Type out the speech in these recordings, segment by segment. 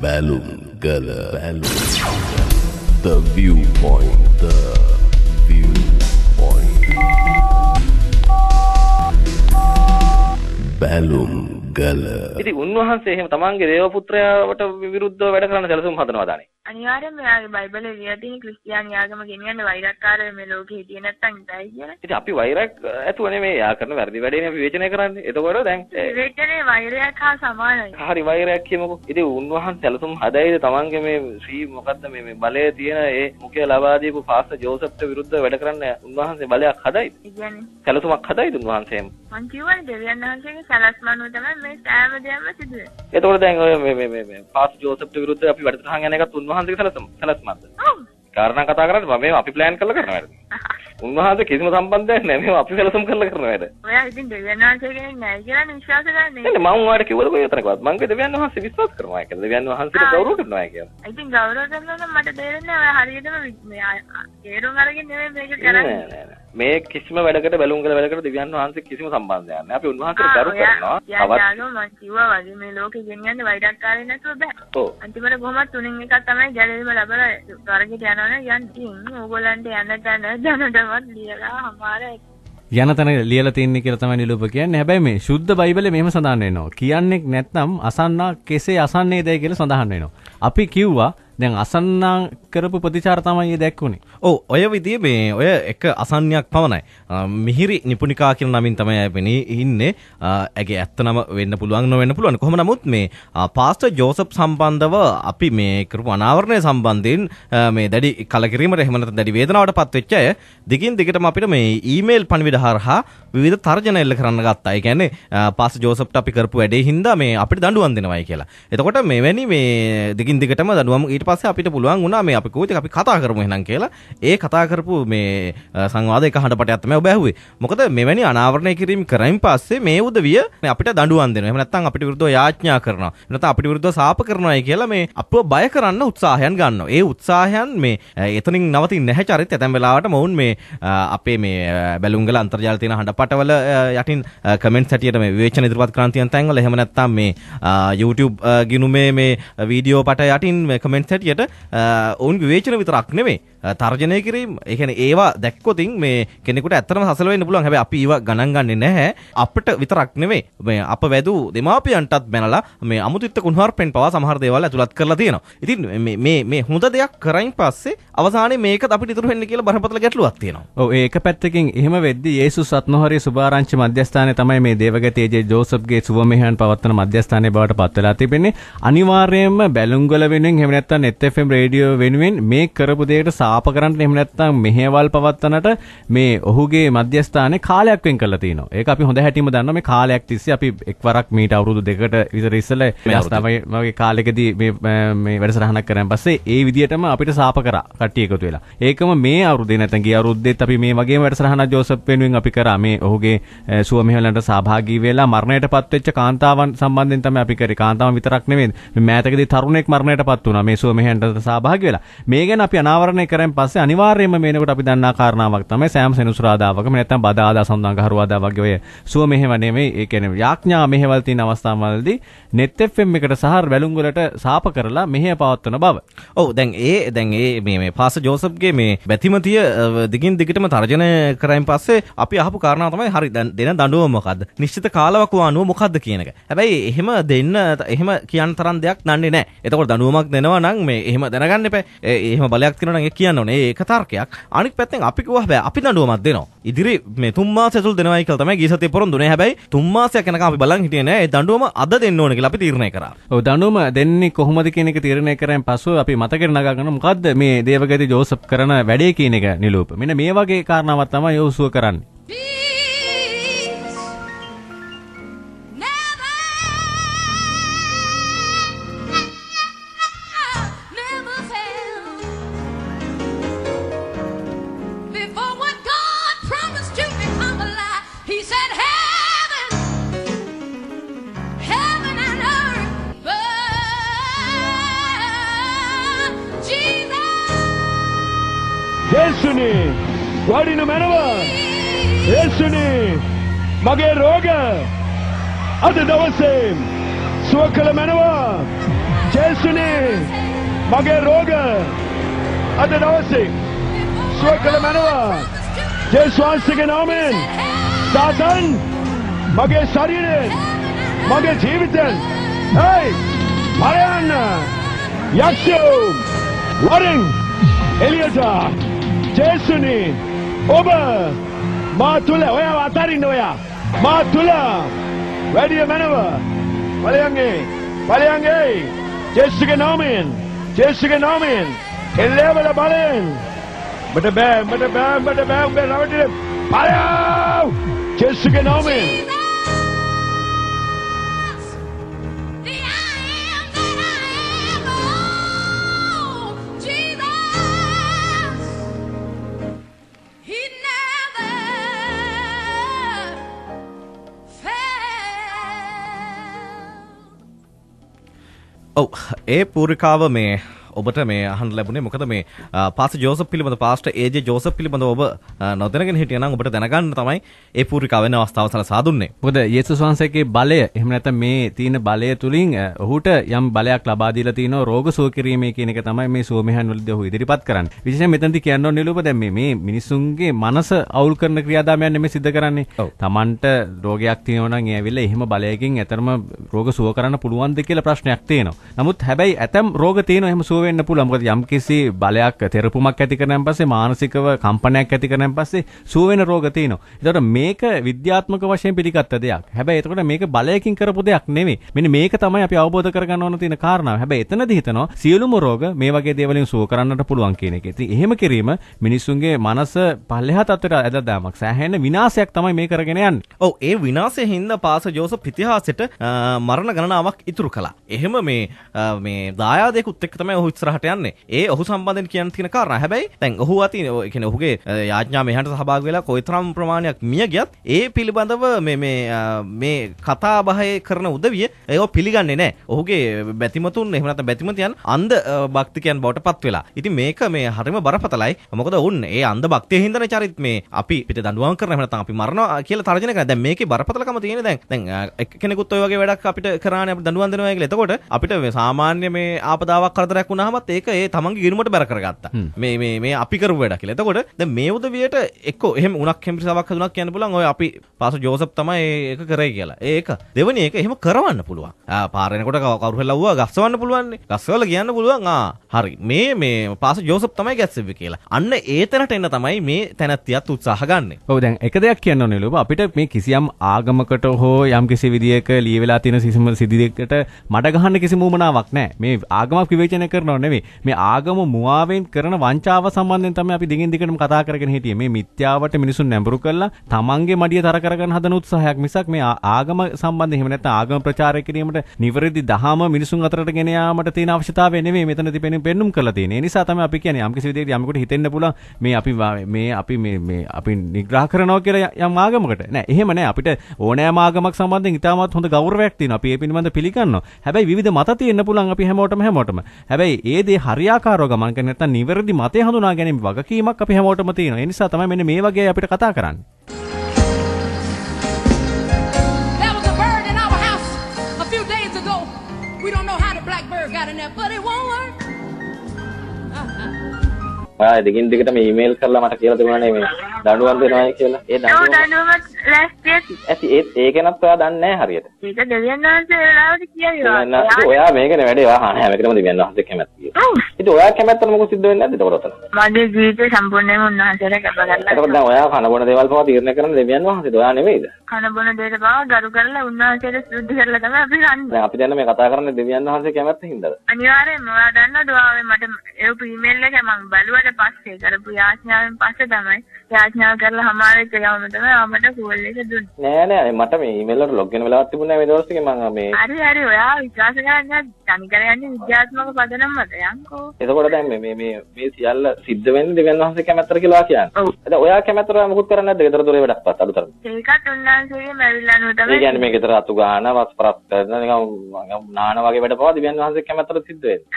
Belungala. The viewpoint. Belungala. ඉතින් උන්වහන්සේ එහෙම තමන්ගේ දේව පුත්‍රයාට විරුද්ධව වැඩ කරන්න සැලසුම් හදනවාදානේ. අනිවාර්යෙන්ම මෙයාගේ බයිබලේ ලියලා තියෙන ක්‍රිස්තියානි ආගම ගෙනියන්න වෛරක්කාරයෝ මේ ලෝකේ හිටියේ නැත්තම් ඉතයි කියලා. ඉතින් අපි වෛරයක් ඇතුව නෙමෙයි යා කරන වැරදි වැඩේනේ අපි විවේචනය කරන්නේ. එතකොට දැන් විවේචනේ වෛරයක් හා සමානයි. හරි වෛරයක් කියමුකෝ. ඉතින් උන්වහන්සේ සැලසුම් හදයිද තමන්ගේ මේ ශ්‍රී මොකද්ද මේ බලය තියෙන ඒ මුඛය ලබා දීපු පාස්ටර් ජෝසප්ට විරුද්ධව වැඩ කරන්න උන්වහන්සේ බලයක් හදයිද? ඒ කියන්නේ සැලසුමක් හදයිද උන්වහන්සේම? මං කියවනේ දෙවියන් වහන්සේගේ සැලැස්මනුව තමයි මේ සෑම දෙයක්ම සිදු වෙන්නේ. එතකොට දැන් ඔය මේ පාස්ටර් ජෝසප්ට විරුද්ධව අපි වැඩසටහන් යන එකත් උන්වහන්සේගේ සැලසුමක්ද? ඔව්. කාරණා කතා කරන්නේ මේව අපි ප්ලෑන් කරලා කරන වැඩ. උන්වහන්සේ කිසිම සම්බන්ධයක් නැහැ මේව අපි සැලසුම් කරලා කරන වැඩ. ඔයා ඉතින් දෙවියන් වහන්සේ කෙනෙක් නැහැ කියලා විශ්වාස කරන්නේ. නේද මම ඔයාලට කිව්වද කොයි තරකවත් මම දෙවියන් වහන්සේ විශ්වාස කරනවා කියලා. දෙවියන් වහන්සේට ගෞරව කරනවා කියලා. ඉතින් ගෞරව කරනවා නම් මට තේරෙන්නේ ඔයා හරියටම තේරුම් අරගෙන නෙමෙයි මේක කරන්නේ. මේ කිසිම වැඩකට බැලුම්කල වැඩකට දෙවියන් වහන්සේ කිසිම සම්බන්ධයක් නැහැ. අපි උන්වහන්සේට ගරු කරනවා. තවත් මම කිව්වා වගේ මේ ලෝකෙ ගෙනියන්නේ වෛරක්කාරය නැතුව බෑ. ඔව්. අන්තිමට කොහොමද තුنين එකක් තමයි ගැලවීම ලැබලා වර්ගයට යනවනේ යන්නේ. ඕගොල්ලන්ට යන තැන දැනටමත් ලියලා හමාරයි. යන තැන ලියලා තින්නේ කියලා තමයි නිලූප කියන්නේ. හැබැයි මේ සුද්ධ බයිබලේ මෙහෙම සඳහන් වෙනවා. කියන්නේ නැත්නම් අසන්නා කෙසේ අසන්නේද කියලා සඳහන් වෙනවා. අපි කිව්වා දැන් අසන්නා කරපු ප්‍රතිචාර තමයි දැක්කුනේ. ඔව් ඔය විදිහේ මේ ඔය එක අසන්නයක් පමණයි. මිහිරි නිපුණිකා කියන නමින් තමයි අපි ඉන්නේ. ඇගේ ඇත්ත නම වෙන්න පුළුවන් නොවෙන්න පුළුවන්. කොහොම නමුත් මේ පාස්ටර් ජෝසප් සම්බන්ධව අපි මේ කරපු අනාවරණය සම්බන්ධයෙන් මේ දැඩි කලකිරීමට එහෙම නැත්නම් දැඩි වේදනාවටපත් වෙච්ච අය දිගින් දිගටම අපිට මේ ඊමේල් පණිවිඩ හරහා විවිධ තර්ජන එල්ල කරන්න ගත්තා. ඒ කියන්නේ පාස්ටර් ජෝසප්ට අපි කරපු වැඩේ හින්දා මේ අපිට දඬුවම් දෙනවයි කියලා. එතකොට මෙවැනි මේ දිගින් දිගටම දඬුවම් ඊට පස්සේ අපිට පුළුවන් වුණා මේ අපි කොහොමද අපි කතා කරමු එහෙනම් කියලා. ඒ කතා කරපු මේ සංවාද එක හඬපටයක් තමයි ඔබ ඇහුවේ. මොකද මෙවැනි අනාවරණය කිරීම කරයින් පස්සේ මේ උදවිය අපිට දඬුවම් දෙනවා. එහෙම නැත්නම් අපිට විරුද්ධව යාඥා කරනවා. නැත්නම් අපිට විරුද්ධව සාප කරනවායි කියලා මේ අපව බය කරන්න උත්සාහයන් ගන්නවා. ඒ උත්සාහයන් මේ එතනින් නවතින්නේ නැහැ චරිත. ඇතැම් වෙලාවට මොවුන් මේ අපේ මේ බැලුම්ගල අන්තර්ජාල තියෙන හඬපටවල යටින් කමෙන්ට්ස් හැටියට මේ විවේචන ඉදිරිපත් කරන තියන තැන්වල එහෙම නැත්නම් මේ YouTube ගිණුමේ මේ වීඩියෝ පට යටින් කමෙන්ට්ස් හැටියට ඔවුන් විවේචන විතරක් නෙමෙයි තර්ජනය කිරීම. ඒ කියන්නේ ඒවා දැක්කොතින් මේ කෙනෙකුට ඇත්තටම සසල වෙන්න පුළුවන්. හැබැයි අපි ඒවා ගණන් ගන්නේ නැහැ. අපිට විතරක් නෙමෙයි මේ අප වැදූ දෙමාපියන්ටත් බැනලා මේ අමුතුත්ත කුණුහරුපෙන් පවා සමහර දේවල් ඇතුළත් කරලා තියෙනවා. ඉතින් මේ හොඳ දෙයක් කරයින් පස්සේ අවසානයේ මේකත් අපිට ඉතුරු වෙන්නේ කියලා බරපතල ගැටලුවක් තියෙනවා. ඔව් ඒක පැත්තකින් එහෙම වෙද්දී යේසුස් අත්නොහරේ සුභාරංචි මධ්‍යස්ථානයේ තමයි මේ දේවගතී ජේ ජෝසප්ගේ සුව මෙහෙයන් පවත්වන මධ්‍යස්ථානයේ බවට පත් වෙලා තිබෙන්නේ. අනිවාර්යයෙන්ම බැලුම්ගල වෙනුවෙන් එහෙම නැත්නම් net fm රේඩියෝ වෙනුවෙන් මේ කරපු දෙයට සාප කරන්න එහෙම නැත්නම් මෙහෙවල් පවත්වනට මේ ඔහුගේ මධ්‍යස්ථානයේ කාලයක් වෙන් කරලා තිනවා. ඒක අපි හොඳ හැටිම දන්නවා. මේ කාලයක් තිස්සේ අපි එක්වරක් මීට අවුරුදු දෙකකට විතර ඉස්සෙල්ලා වගේ කාලෙකදී මේ වැඩසටහනක් කරන් පස්සේ ඒ විදියටම අපිට සාප කරා කට්ටිය එකතු වෙලා. ඒකම මේ අවුරුද්දේ නැත්නම් ගිය අවුරුද්දේත් අපි මේ වගේම වැඩසටහනක් ජෝසප් වෙනුවෙන් අපි කරා. මේ ඔහුගේ සුව මෙහෙවලන්ට සහභාගී වෙලා මරණයටපත් වෙච්ච කාන්තාවන් සම්බන්ධයෙන් තමයි අපි කරේ. කාන්තාවන් විතරක් නෙමෙයි. මේ මෑතකදී තරුණෙක් මරණයටපත් වුණා මේ සුව මෙහෙයන්ට සහභාගී වෙලා. මේ ගැන අපි අනාවරණය කරන් පස්සේ අනිවාර්යයෙන්ම මේනකොට අපි දන්නා කාරණාවක් තමයි සෑම සෙනසුරාදාවකම නැත්නම් බදාදා සඳංගහරුවාදා වගේ ඔය සුව මෙහෙව නෙමෙයි. ඒ කියන්නේ යාඥා මෙහෙවල් තියෙන අවස්ථාවවලදී net fm එකට සහ වැලුංගලට සාප කරලා මෙහෙය පවත්වන බව. ඔව් දැන් මේ පාස්ටර් ජෝසප්ගේ මේ බැතිමතිය දිගින් දිගටම තර්ජනය කරයින් පස්සේ අපි අහපු කාරණාව තමයි හරි දැන් දෙන දඬුවම මොකද්ද? නිශ්චිත කාලවකවානුව අනුව මොකද්ද කියන එක. හැබැයි එහෙම කියන්න තරම් දෙයක් දන්නේ නැහැ. එතකොට දඬුවමක් දෙනවා නම් මේ එහෙම දැනගන්න එපා. එහෙම බලයක් තියෙනවා නම් ඒක කියන්න ඕනේ. ඒක තර්කයක්. අනිත් පැත්තෙන් අපි කිව්වා හැබැයි අපි දඬුවමක් දෙනවා. ඉදිරි මේ 3 මාස ඇතුළත දෙනවයි කියලා තමයි ගිය සතියේ පොරොන්දුනේ. හැබැයි 3 මාසයක් යනකම් අපි බලන් හිටියේ නෑ. ඒ දඬුවම අද දෙන්න ඕනේ කියලා අපි තීරණය කරා. ඔව් දඬුවම දෙන්නේ කොහොමද කියන එක තීරණය කරන් පස්සෙ අපි මතකෙට නගා ගන්න මොකද්ද මේ දේවගති ජෝසප් කරන වැඩේ කියන එක නිලූප. මෙන්න මේ වගේ කාරණාවක් තමයි යෝසුව කරන්නේ. යේසුනි වඩින මනව යේසුනි මගේ රෝග අද දවසේ සුව කළ මනව ජේසුනේ මගේ රෝග අද දවසේ සුව කළ මැනවා. ජේසුස් වහන්සේගේ නාමයෙන් සාතන් මගේ ශරීරයෙන් මගේ ජීවිතයෙන් මරයන්න යක්ෂයෝ වරින් එලියට ජේසුනේ ඔබ මා තුළ ඔයාව අතරින්න ඔයා මා තුළ වැඩිය මැනව බලයන්ගේ ජේසුගේ නාමයෙන් එල්ලේවල බලයෙන් මට බෑ උඹේ රවටින බලයව ජේසුගේ නාමයෙන් ඒ පූරිකාව මේ ඔබට මේ අහන්න ලැබුණේ මොකද මේ පාස්ටර් ජෝසප් පිළිබඳ පාස්ටර් ඒජේ ජෝසප් පිළිබඳ ඔබ නොදැනගෙන හිටියා නම් ඔබට දැනගන්න තමයි ඒ පූරිකාව වෙන අවස්ථාව සලසා දුන්නේ. මොකද යේසුස් වහන්සේගේ බලය එහෙම නැත්නම් මේ තියෙන බලය තුලින් ඔහුට යම් බලයක් ලබා දීලා තිනවා රෝග සුව කිරීමේ කියන එක තමයි මේ සුවමෙහන් වලදී ඔහු ඉදිරිපත් කරන්නේ. විශේෂයෙන් මෙතනදී කියන්න ඕනේ නිලුප දැන් මේ මිනිසුන්ගේ මනස අවුල් කරන ක්‍රියාදාමයන් නෙමෙයි සිද්ධ කරන්නේ. Tamanට රෝගයක් තියෙනවා නම් ඒ ඇවිල්ලා එහෙම බලයකින් ඇතරම රෝග සුව කරන්න පුළුවන්ද කියලා ප්‍රශ්නයක් තියෙනවා. නමුත් හැබැයි ඇතම් රෝග තියෙනවා එහෙම සුව වෙන්න පුළුවන්. මොකද යම්කිසි බලයක් තෙරපුමක් ඇති කරනන් පස්සේ මානසිකව කම්පනයක් ඇති කරනන් පස්සේ සුව වෙන රෝග තියෙනවා. ඒතකොට මේක විද්‍යාත්මක වශයෙන් පිළිගත්ත දෙයක්. හැබැයි එතකොට මේක බලයකින් කරපු දෙයක් නෙමෙයි. මෙන්න මේක තමයි අපි අවබෝධ කරගන්න ඕන තියෙන කාරණාව. හැබැයි එතනදී හිතනවා සියලුම රෝග මේ වගේ දේවලින් සුව කරන්නට පුළුවන් කියන එක. ඉතින් එහෙම කිරීම මිනිස්සුන්ගේ මනස පල්ලෙහා තත්ත්වයට ඇදලා දාමක්. සෑහෙන විනාශයක් තමයි මේ කරගෙන යන්නේ. ඔව් ඒ විනාශයෙන් හින්දා පාස්ටර් ජෝසප් ඉතිහාසෙට මරණ ගණනාවක් ඉතුරු කළා. එහෙම මේ දායාදයකුත් එක්ක තමයි ඔහු ඉස්සරහට යන්නේ. ඒ ඔහු සම්බන්ධයෙන් කියන්න තියෙන කාරණා. හැබැයි දැන් ඔහු අතින් ඒ කියන්නේ ඔහුගේ යාඥා මෙහන්ට සහභාගී වෙලා කොයිතරම් ප්‍රමාණයක් මිය ගියත් ඒ පිළිබඳව මේ කතා බහේ කරන උදවිය ඒව පිළිගන්නේ නැහැ. ඔහුගේ බැතිමතුන් එහෙම නැත්නම් බැතිමතියන් අන්ධ භක්තිකයන් බවට පත් වෙලා. ඉතින් මේක මේ හරිම බරපතලයි. මොකද ඔවුන් ඒ අන්ධ භක්තිය හින්දානේ චරිත මේ අපි පිට දඬුවම් කරන එහෙම නැත්නම් අපි මරනවා කියලා තර්ජනය කරනවා. දැන් මේකේ බරපතලකම තියෙන්නේ දැන් කෙනෙකුත් ඔය වගේ වැඩක් අපිට කරානේ අපිට දඬුවම් දෙනවා කියලා. එතකොට අපිට සාමාන්‍ය මේ ආපදාවක් කරදරයක් වුණාමත් ඒක ඒ තමන්ගේ ගිණුමට බැර කරගත්තා. මේ අපි කරපු වැඩ කියලා. එතකොට දැන් මේ උදවියට එක්කෝ එහෙම උණක් හෙම්බිරිසාවක් හදුනක් කියන්න පුළුවන්. ඔය අපි පාස්ටර් ජෝසප් තමයි ඒක කරේ කියලා. ඒක දෙවෙනි එක එහෙම කරවන්න පුළුවන්. පාර යනකොට කවුරු හෙල්ලවුවා ගස්සවන්න පුළුවන් නේ. ගස්සවල කියන්න පුළුවන් හරි. මේ පාස්ටර් ජෝසප් තමයි ගැස්සෙව්වේ කියලා. අන්න ඒ තැනට එන්න තමයි මේ තැනැත්තියත් උත්සාහ ගන්න. ඔව් දැන් එක දෙයක් කියන්න ඕනේ ලෝබ අපිට මේ කිසියම් ආගමකට හෝ යම් කිසි විදියක ලියවිලා තියෙන කිසිම සිද්ධියකට මඩ ගහන්න කිසි මුමනාවක් නැහැ. මේ ආගමක් විවේචනය කරනව නෙවෙයි. මේ ආගම මුවාවෙන් කරන වංචාව සම්බන්ධයෙන් තමයි අපි දිගින් දිගටම කතා කරගෙන හිටියේ. මේ මිත්‍යාවට මිනිසුන් නැඹුරු කරලා තමන්ගේ මඩිය තර කරගන්න හදන උත්සාහයක් මිසක් මේ ආගම සම්බන්ධයෙන් එහෙම නැත්නම් ආගම ප්‍රචාරය කිරීමට නිවැරදි දහම මිනිසුන් අතරට ගෙන යාමට තියෙන අවශ්‍යතාවය නෙවෙයි මෙතනදී පෙන්නුම් කරලා තියෙන්නේ. ඒ නිසා තමයි අපි කියන්නේ යම් කිසි විදිහකට යමෙකුට හිතෙන්න පුළුවන් මේ අපි නිග්‍රහ කරනවා කියලා යම් ආගමකට. නෑ එහෙම නෑ. අපිට ඕනෑම ආගමක් සම්බන්ධයෙන් ඉතාමත් හොඳ ගෞරවයක් තියෙනවා. අපි ඒ පිළිබඳව පිළිගන්නවා. හැබැයි විවිධ මත තියෙන්න පුළුවන් අපි හැමෝටම. හැබැයි ඒ දේ හරියාකාරව ගමන් කරන නැත්නම් නිවැරදි මතය හඳුනා ගැනීම වගකීමක් අපි හැමෝටම තියෙනවා. ඒ නිසා තමයි මෙන්න මේ වගේ අපිට කතා කරන්නේ. There was a bird in our house a few days ago. We don't know how the black bird got in there, but it won't work. දිගින් දිගටම ඊමේල් කරලා මට කියලා තිබුණානේ මේ දඬුවම් දෙනවායි කියලා. ඒ දඬුවමත් ලැස්තියි. ඇති ඒකෙනත් ඔයා දන්නේ නැහැ හරියට. ඒක දෙවියන් වහන්සේ වෙලාවට කියනවා. ඔයා මේකනේ වැඩේ වහන හැම එකටම දෙවියන් වහන්සේ කැමැති. ඉතින් ඔයා කැමැත්තට මොකද සිද්ධ වෙන්නේ නැද්ද ඒකට ඔතන? මගේ ජීවිතේ සම්පූර්ණයෙන්ම උන්වහන්සේට කැප කරලා. ඒකට දැන් ඔයා කන බොන දේවල් පවා තීරණය කරන දෙවියන් වහන්සේද ඔයා නෙමෙයිද? කන බොන දේට පවා ගරු කරලා උන්වහන්සේට සුද්ධ කරලා තමයි අපි යන්නේ. දැන් අපි දැන් මේ කතා කරන්නේ දෙවියන් වහන්සේ කැමැත්ත හින්දාද? අනිවාර්යයෙන්ම ඔයා දන්නවද ඔයාගේ මට ඒ ඊමේල් එක මම බලුවට පස්සේ කරපු යාඥාවෙන් පස්සේ තමයි යාඥාව කරලා හමාරෙක් යවම තමයි ආමට කෝල් එක දුන්නේ. නෑ මට මේ ඊමේල් වලට ලොග් වෙන වෙලාවක් තිබුණා මේ දවස් ටිකේ මම මේ හරි ඔයා විශ්වාස කරන්නේ තනිකර යන්නේ විද්‍යාත්මක පදනම් මත යන්කෝ. එතකොට දැන් මේ සියල්ල සිද්ධ වෙන්නේ දෙවියන් වහන්සේ කැමැත්තට කියලා කියන්නේ. ඔව්. දැන් ඔයා කැමැත්තට මොකුත් කරන්නේ නැද්ද? ගෙදර දොරේ වැඩක් පත් අලුතර. ඒකත් උන්වහන්සේගේ මැවිලා නෝ තමයි. ඒ කියන්නේ මේ ගෙදර අතු ගන්න වස්පරත් කරන නිකන් නාන වගේ වැඩ පවා දෙවියන් වහන්සේ කැමැත්තට සිද්ධ වෙන්නේ.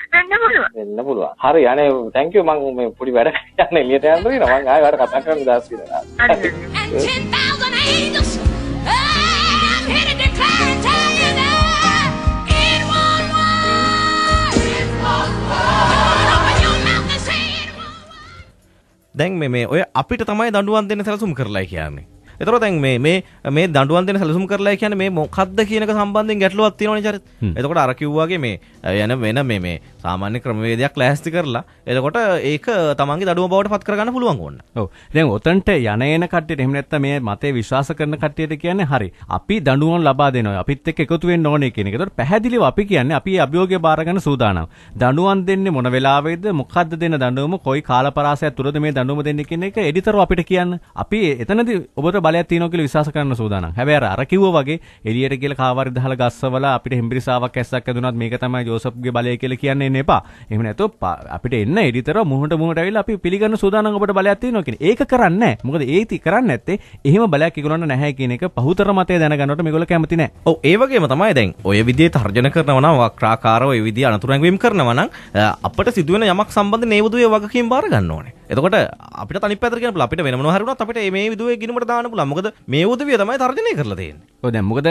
වෙන්න පුළුවන්. හරි අනේ thank you මම මේ පොඩි වැඩ යන්න එළියට යන්න දෙනවා. මම ආයෙ වැඩ කතා කරන්න දාස් කියලා. And 10,000 angels and hit a declare and tell you that it won't work. දැන් මේ ඔය අපිට තමයි දඬුවම් දෙන්න සැලසුම් කරලා කියන්නේ. ඒතර දැන් මේ දඬුවම් දෙන්න සැලසුම් කරලා කියන්නේ මේ මොකද්ද කියන එක සම්බන්ධයෙන් ගැටලුවක් තියෙනවනේ චරිත. එතකොට අර කිව්වාගේ මේ යන වෙන මේ සාමාන්‍ය ක්‍රමවේදයක් ලෑස්ති කරලා එතකොට ඒක තමන්ගේ දඬුවම බවට පත් කරගන්න පුළුවන් ඕන. ඔව්. දැන් ඔතනට යන එන කට්ටියට එහෙම නැත්නම් මේ මතේ විශ්වාස කරන කට්ටියට කියන්නේ හරි. අපි දඬුවම් ලබා දෙනවා. අපිත් එක්ක එකතු වෙන්න ඕනේ කියන එක. ඒතකොට පැහැදිලිව අපි කියන්නේ අපි අභියෝගය බාර ගන්න සූදානම්. දඬුවම් දෙන්නේ මොන වෙලාවෙද මොකද්ද දෙන දඬුවම කොයි කාලපරාසයක් තුරද මේ දඬුවම දෙන්නේ කියන එක එඩිටර් අපිට කියන්න. අපි එතනදී ඔබට බලයක් තියෙනවා කියලා විශ්වාස කරන්න සූදානම්. හැබැයි අර කිව්වා වගේ එළියට කියලා කාවාරි දහලා ගස්සවලා අපිට හෙම්බිරිසාවක් ඇස්සක් ඇදුනත් මේක තමයි ජෝසප්ගේ බලය කියලා කියන්නේ එන්න එපා. එහෙම නැතොත් අපිට එන්න එඩිටර් මුහුණට ඇවිල්ලා අපි පිළිගන්න සූදානම් ඔබට බලයක් තියෙනවා කියන්නේ. ඒක කරන්නේ නැහැ. මොකද ඒති කරන්නේ නැත්තේ එහෙම බලයක් ඒගොල්ලන්ට නැහැ කියන එක පහුතර මතය දැනගන්නකොට මේගොල්ලෝ කැමති නැහැ. ඔව් ඒ වගේම තමයි දැන් ඔය විදිහේ තර්ජන කරනවා නම් වක්‍රාකාරව ඔය විදිහ අනතුරුංගවීම් කරනවා නම් අපිට සිදුවෙන යමක් සම්බන්ධ නේවදුවේ වගකීම් බාර ගන්න ඕනේ. එතකොට අපිට තනිප් පැත්තට කියන්න පුළුවන්. අපිට වෙන මොනවා හරි වුණත් අපිට මේ විදුවේ ගිණුමට දාන්න පුළුවන්. මොකද මේ උදවිය තමයි තර්ජනය කරලා තියෙන්නේ. ඔව් දැන් මොකද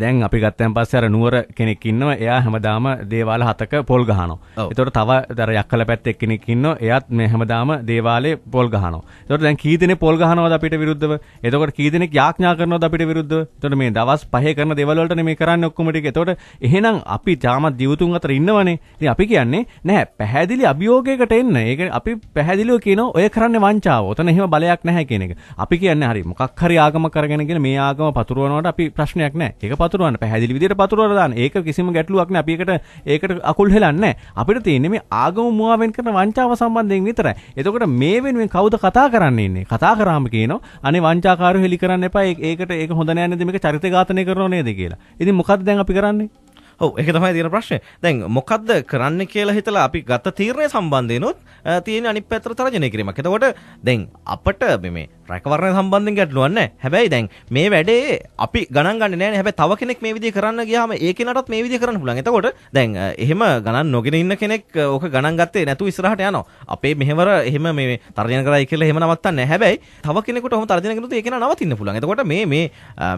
දැන් අපි ගත්තන් පස්සේ අර නුවර කෙනෙක් ඉන්නවා. එයා හැමදාම දේවාල 7ක පොල් ගහනවා. ඒතකොට තව අර යක්කල පැත්තේ කෙනෙක් ඉන්නවා. එයාත් මේ හැමදාම දේවාලේ පොල් ගහනවා. ඒතකොට දැන් කී දෙනෙක් පොල් ගහනවද අපිට විරුද්ධව? එතකොට කී දෙනෙක් යාඥා කරනවද අපිට විරුද්ධව? එතකොට මේ දවස් 5 කරන දේවල් වලට මේ කරන්නේ ඔක්කොම ටික. එතකොට එහෙනම් අපි තාමත් ජීවිතුන් අතර ඉන්නවනේ. ඉතින් අපි කියන්නේ නෑ පැහැදිලි අභියෝගයකට එන්න. ඒක අපි පැහැදිලිව කියනවා ඔය කරන්නේ වංචාව. ඔතන එහෙම බලයක් නැහැ කියන එක. අපි කියන්නේ හරි මොකක් හරි ආගමක් කරගෙන ගිහලා මේ ආගම පතුරවනවට අපි ප්‍රශ්නයක් නැහැ. ඒක පතුරවන්න පැහැදිලි විදිහට පතුරවලා දාන්න. ඒක කිසිම ගැටලුවක් නැහැ. අපි ඒකට අකුල් හෙලන්නේ නැහැ. අපිට තියෙන්නේ මේ ආගම මුවාවෙන් කරන වංචාව සම්බන්ධයෙන් විතරයි. එතකොට මේ වෙනුවෙන් කවුද කතා කරන්න ඉන්නේ? කතා කරාම කියනවා අනේ වංචාකාරයෝ හෙලි කරන්න එපා. ඒක හොඳ නෑ නේද? මේක චරිත ඝාතනය කරනව නේද කියලා. ඉතින් මොකද්ද දැන් අපි කරන්නේ? ඔව් ඒක තමයි තියෙන ප්‍රශ්නේ. දැන් මොකද්ද කරන්න කියලා හිතලා අපි ගත්ත තීරණය සම්බන්ධයෙන්ොත් තියෙන අනිත් පැත්තට තරජනය කිරීමක්. එතකොට දැන් අපිට මේ රැකවරණය සම්බන්ධයෙන් ගැටලුවක් නැහැ. හැබැයි දැන් මේ වැඩේ අපි ගණන් ගන්නේ නැහැ නේ. හැබැයි තව කෙනෙක් මේ විදිහ කරන්න ගියාම ඒ කෙනාටත් මේ විදිහ කරන්න පුළුවන්. එතකොට දැන් එහෙම ගණන් නොගෙන ඉන්න කෙනෙක් ඕක ගණන් ගත්තේ නැතුව ඉස්සරහට යනවා. අපේ මෙහෙවර එහෙම මේ තර්ජන කරයි කියලා එහෙම නවත්තන්නේ නැහැ. හැබැයි තව කෙනෙකුට ඔහොම තර්ජන කරනොත් ඒ කෙනා නවතින්න පුළුවන්. එතකොට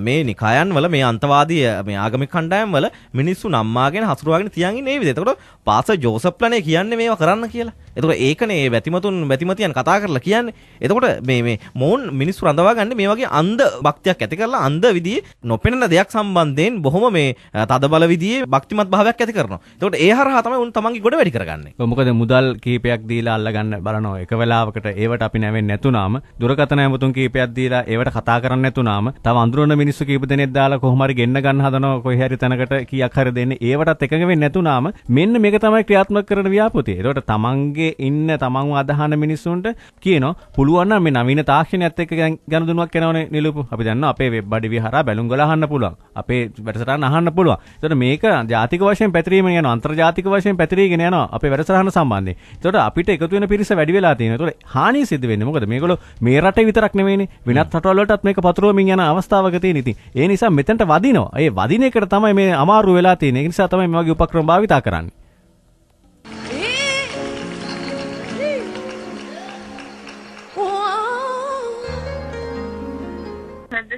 මේ නිකායන් වල මේ අන්තවාදී මේ ආගමික කණ්ඩායම් වල මිනිස්සු නම්මාගෙන හසුරුවාගෙන තියන් ඉන්නේ මේ විදිහට. එතකොට පාසර් ජෝසප්ලානේ කියන්නේ මේවා කරන්න කියලා. එතකොට ඒකනේ වැතිමතියන් කතා කරලා කියන්නේ. එතකොට මේ මොවුන් මිනිස්සු රඳවා ගන්න මේ වගේ අන්ධ භක්තියක් ඇති කරලා අන්ධ විදිහේ නොපෙනෙන දෙයක් සම්බන්ධයෙන් බොහොම මේ තදබල විදිහේ භක්තිමත් භාවයක් ඇති කරනවා. එතකොට ඒ හරහා තමයි උන් තමන්ගේ ගොඩ වැඩි කරගන්නේ. මොකද මුදල් කීපයක් දීලා අල්ලගන්න බලනවා. එක වෙලාවකට ඒවට අපි නැවෙන්නේ නැතුණාම දුරකථන ඇමතුම් කීපයක් දීලා ඒවට කතා කරන්න නැතුණාම තව අඳුරන මිනිස්සු කීප දෙනෙක් දාලා කොහොම හරි ගෙන්න ගන්න හදනවා. කොහේ හරි තැනකට කීයක් හරි දෙන්නේ. ඒවටත් එකඟ වෙන්නේ නැතුණාම මෙන්න මේක තමයි ක්‍රියාත්මක කරන ව්‍යාපෘතිය. ඒකට තමන්ගේ ඉන්න තමන්ව අදහන මිනිස්සුන්ට කියනවා පුළුවන් නම් මේ නවීන තාක්ෂණයත් එක්ක ගනුදෙනුවක් කරනවනේ නිලුපු. අපි දන්නවා අපේ වෙබ් අඩවි හරහා බැලුම්ගල අහන්න පුළුවන්. අපේ වැඩසටහන අහන්න පුළුවන්. ඒකට මේක ජාතික වශයෙන් පැතිරීමෙන් යනවා. අන්තර්ජාතික වශයෙන් පැතිරීගෙන යනවා අපේ වැඩසටහන සම්බන්ධයෙන්. ඒකට අපිට එකතු වෙන පිරිස වැඩි වෙලා තියෙනවා. ඒකට හානිය සිද්ධ වෙන්නේ. මොකද මේගොල්ලෝ මේ රටේ විතරක් නෙවෙයිනේ. වෙනත් රටවල් වලටත් මේක පතුරවමින් යන අවස්ථාවක තියෙන. ඉතින් ඒ නිසා මෙතනට වදිනවා. ඒ වදින එකට තමයි මේ අමාරු වෙලා තියෙන්නේ. ඒ නිසා තමයි මේ වගේ උපක්‍රම භාවිතා කරන්නේ.